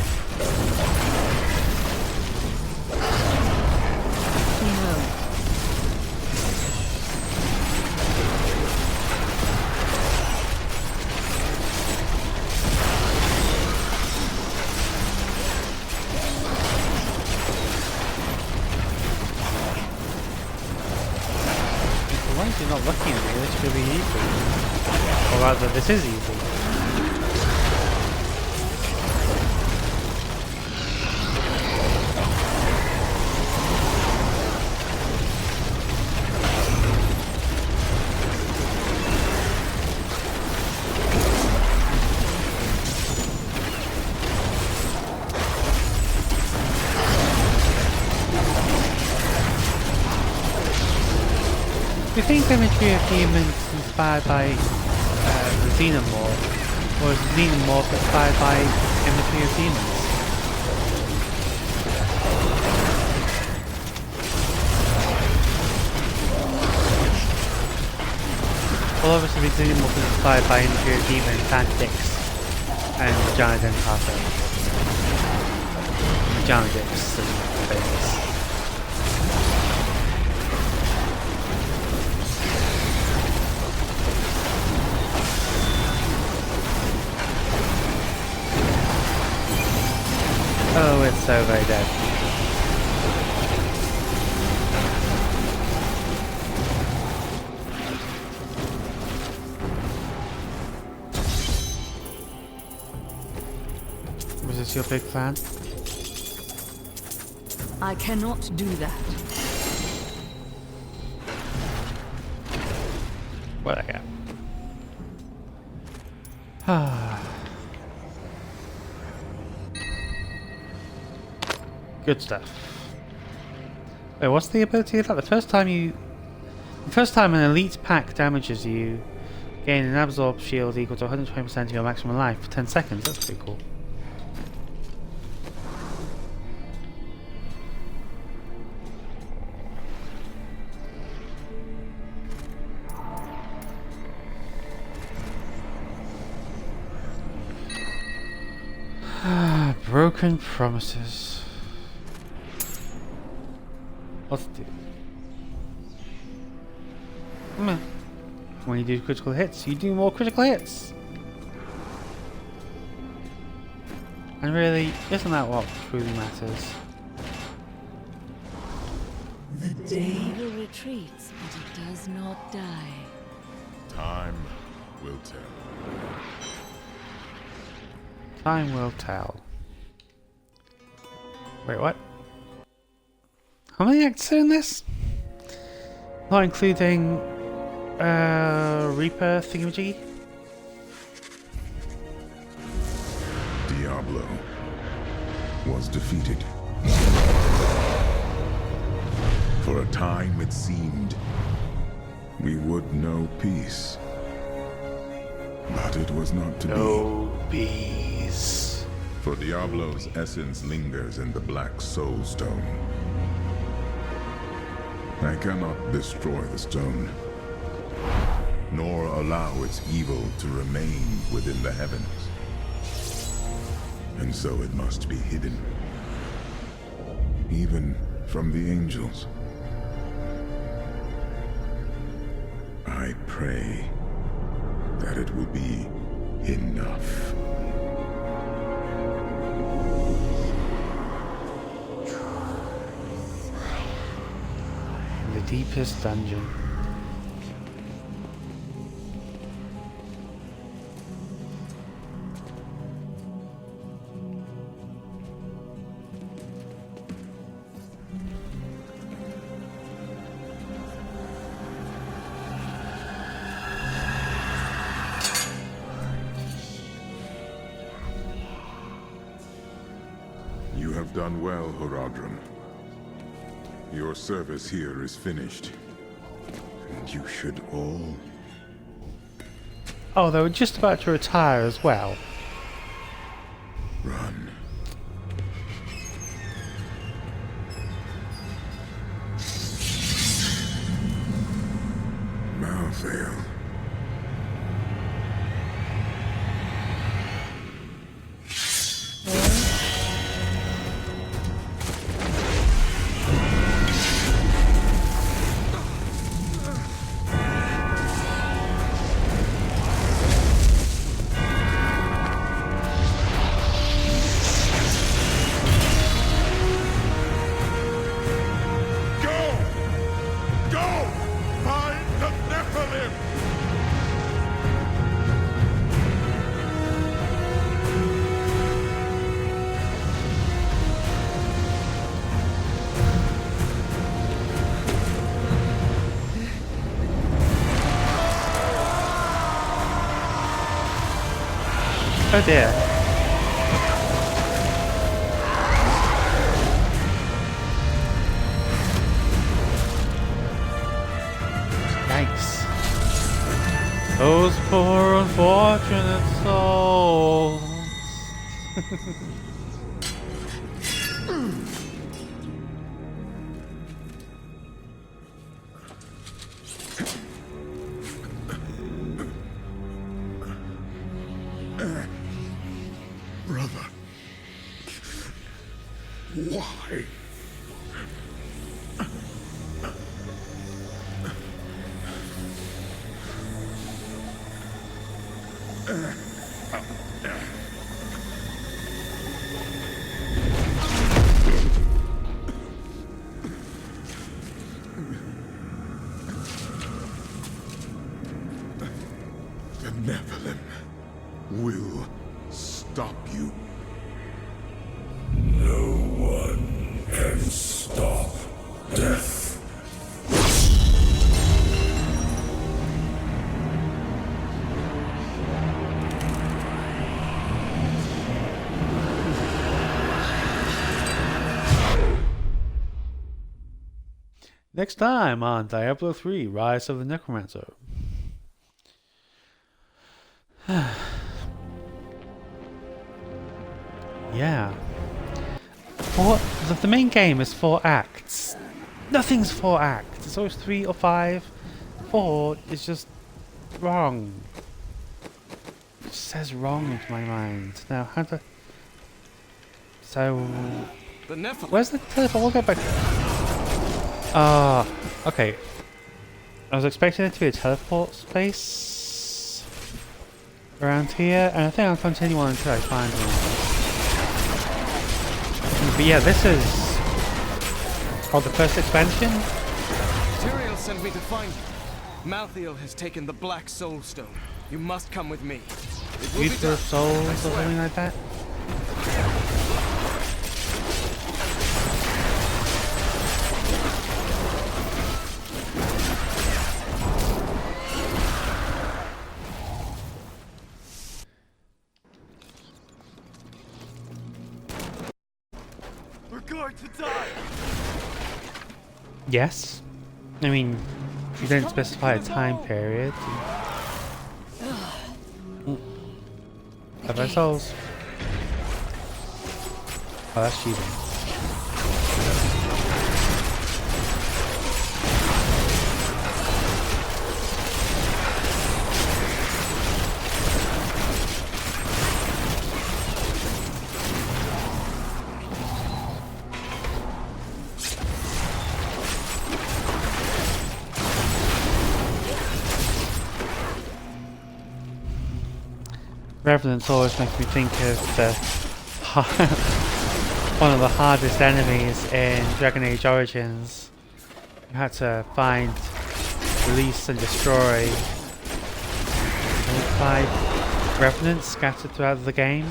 Why is he not looking at me? This could be easy. Or rather, this is easy. Do you think the imagery of humans inspired by the Xenomorph, or is the Xenomorph inspired by imagery of humans? Well, obviously the Xenomorph is inspired by imagery of humans and dicks and giant Encarto. Giant dicks and things. Oh, it's so very dead. Was this your big plan?
I cannot do that.
What'd I get? Ah. Good stuff. Wait, what's the ability of that? The first time an elite pack damages you, gain an absorb shield equal to 120% of your maximum life for 10 seconds. That's pretty cool. Broken promises. Let's do. When you do critical hits, you do more critical hits. And really, isn't that what truly matters?
The day
Evil retreats, but it does not die.
Time will tell.
Time will tell. Wait, what? How many acts are in this? Not including Reaper thingamajiggy?
Diablo was defeated. For a time it seemed we would know peace. But it was not to
No bees.
be. For Diablo's essence lingers in the Black Soul Stone. I cannot destroy the stone, nor allow its evil to remain within the heavens. And so it must be hidden, even from the angels. I pray that it will be enough.
The deepest dungeon.
You have done well, Horadrim. Your service here is finished. And you should all...
Oh, they were just about to retire as well.
run. Malthael.
Oh dear. Yikes. Those poor unfortunate souls.
Brother. Why? The Nephilim will stop you. No one can stop death.
Next time on Diablo 3 Rise of the Necromancer. Yeah. The main game is 4 acts. Nothing's 4 acts. It's always 3 or 5. 4 is just wrong. It just says wrong into my mind. Now, how to... So... Where's the teleport? We'll get back... Ah, okay. I was expecting it to be a teleport space around here, and I think I'll continue on until I find one. But yeah, this is called the first expansion.
Tyrael sent me to find you. Malthael has taken the Black Soul Stone. You must come with me. It will be
Future of
done,
Souls
I
or
swear.
something like that.
We're going to die!
Yes. I mean, you didn't specify a time period. Have I souls? Oh, that's cheating. Revenants always makes me think of the one of the hardest enemies in Dragon Age Origins. You had to find, release and destroy 5 revenants scattered throughout the game.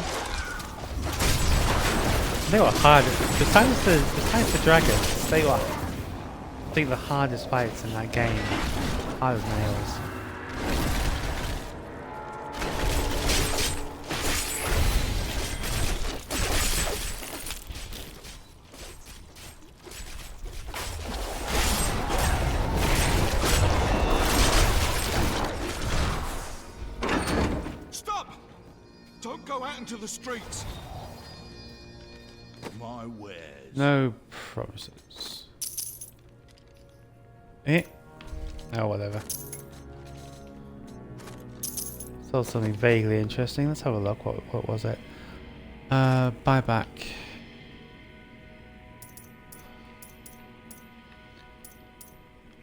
They were hard. Besides the dragons, they were, I think, the hardest fights in that game. Hard as nails.
To the streets. My wares.
No promises. Oh, whatever. Saw something vaguely interesting. Let's have a look. What was it? Buyback.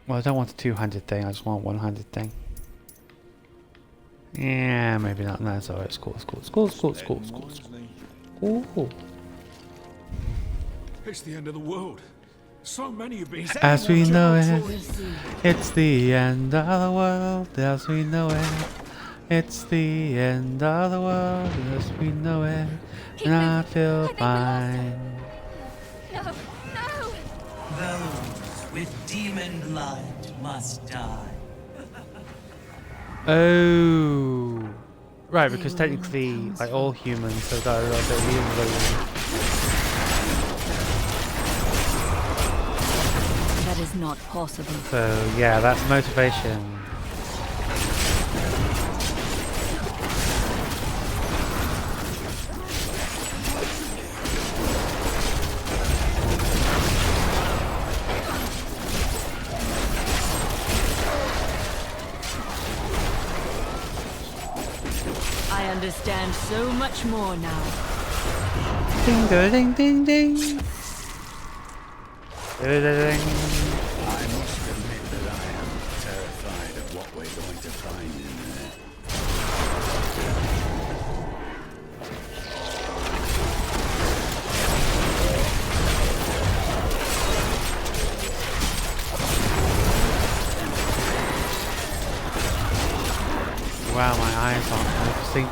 Well, I don't want a 200 thing. I just want 100 thing. Yeah, maybe not. No, it's alright. It's cool. It's cool. It's cool. It's cool. It's cool. It's cool. It's cool. Cool.
It's the end of the world. So many have been.
As we know it, it's the end of the world. As we know it, it's the end of the world. As we know it, and I feel fine.
No, no!
Those with demon blood must die.
Oh, right, because technically, like, all humans have got a little bit of healing ability.
That is not possible.
So yeah, that's motivation.
I understand so much more now.
Ding ding ding ding. Ding.
I must admit that I am terrified of what we're going to find in there.
Wow, my eyes aren't focusing.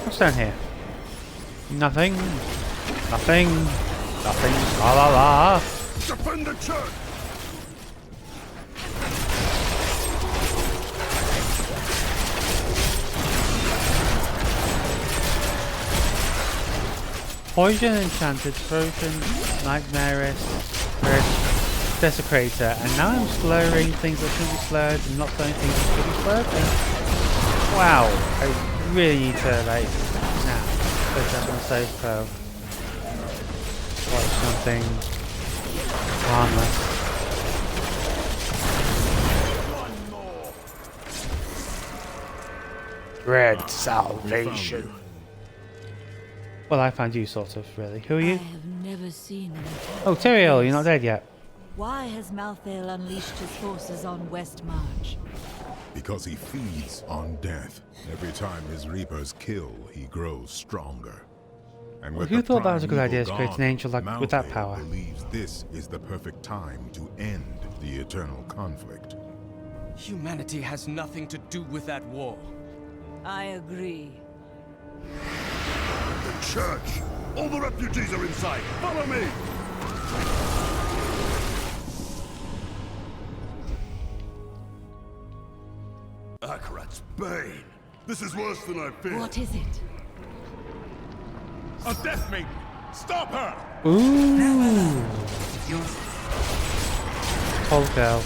What's down here? Nothing. Nothing. Nothing. La la la.
Defend the church!
Poison, enchanted, frozen, nightmarish, red. Desecrator, and now I'm slurring things that shouldn't be slurred and not slurring things that should be slurred. And wow, I really need to like now put that on the sofa. Watch something harmless. Dread salvation. Well, I found you, sort of, really. Who are you?
I have never seen an
Oh, Tyrael, you're not dead yet.
Why has Malthael unleashed his forces on West March?
Because he feeds on death. Every time his reapers kill, he grows stronger. And
Well,
with
who
the
thought that was a good
primeval
idea to create an
gone,
angel like with that
Malthael
power?
believes this is the perfect time to end the eternal conflict.
Humanity has nothing to do with that war.
I agree.
The church! All the refugees are inside! Follow me! Akarat's bane! This is worse than I feared!
What is it?
A death maiden! Stop her!
Ooh. Tall girl.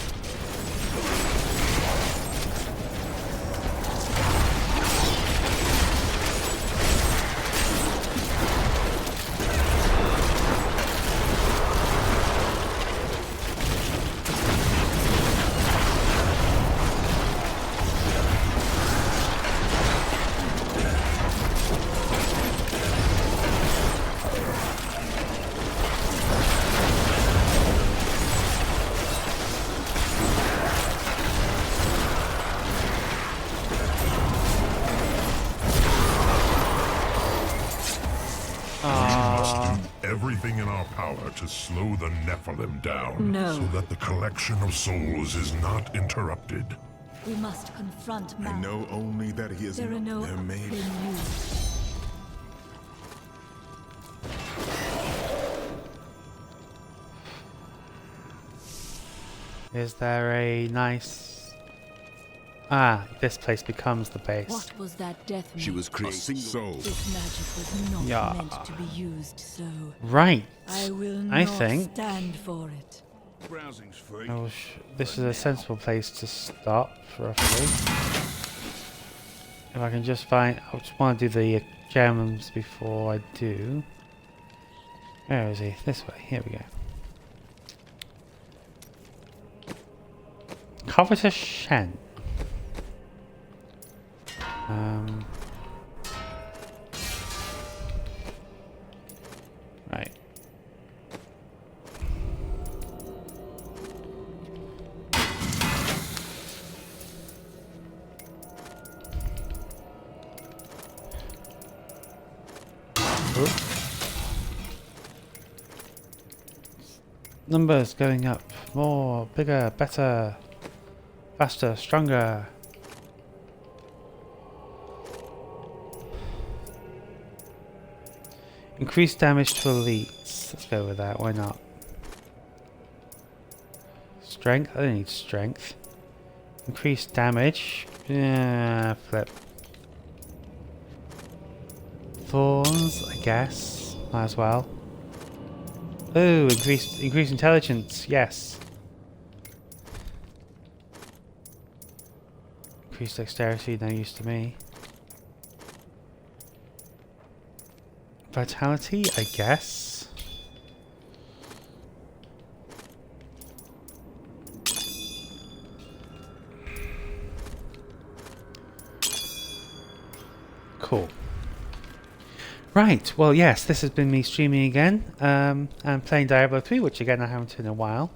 Everything in our power to slow the Nephilim down.
No.
So that the collection of souls is not interrupted.
We must confront
I
Mal.
know only that he is
There are no
there may
other you.
Is there a nice... Ah, this place becomes the base.
What was that death
She
mean?
was created.
soul.
This magic was not
Yeah.
meant to be used so.
Right.
I will
I
not
think
stand for it.
Browsing's free.
this is a sensible place to stop, roughly. If I can just find... I just want to do the gems before I do. Where is he? This way. Here we go. Covetous Shen. Right. Oop. Numbers going up. More, bigger, better, faster, stronger. Increased damage to elites. Let's go with that. Why not? Strength. I don't need strength. Increased damage. Yeah, flip. Thorns, I guess. Might as well. Ooh, increased intelligence. Yes. Increased dexterity. No use to me. Vitality, I guess. Cool. Right, well yes, this has been me streaming again. I'm playing Diablo 3, which again I haven't in a while.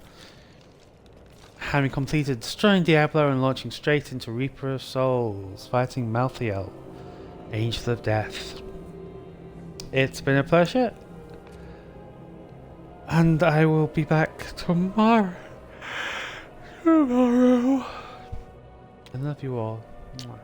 Having completed destroying Diablo and launching straight into Reaper of Souls, fighting Malthael, Angel of Death. It's been a pleasure, and I will be back tomorrow. I love you all. Mwah.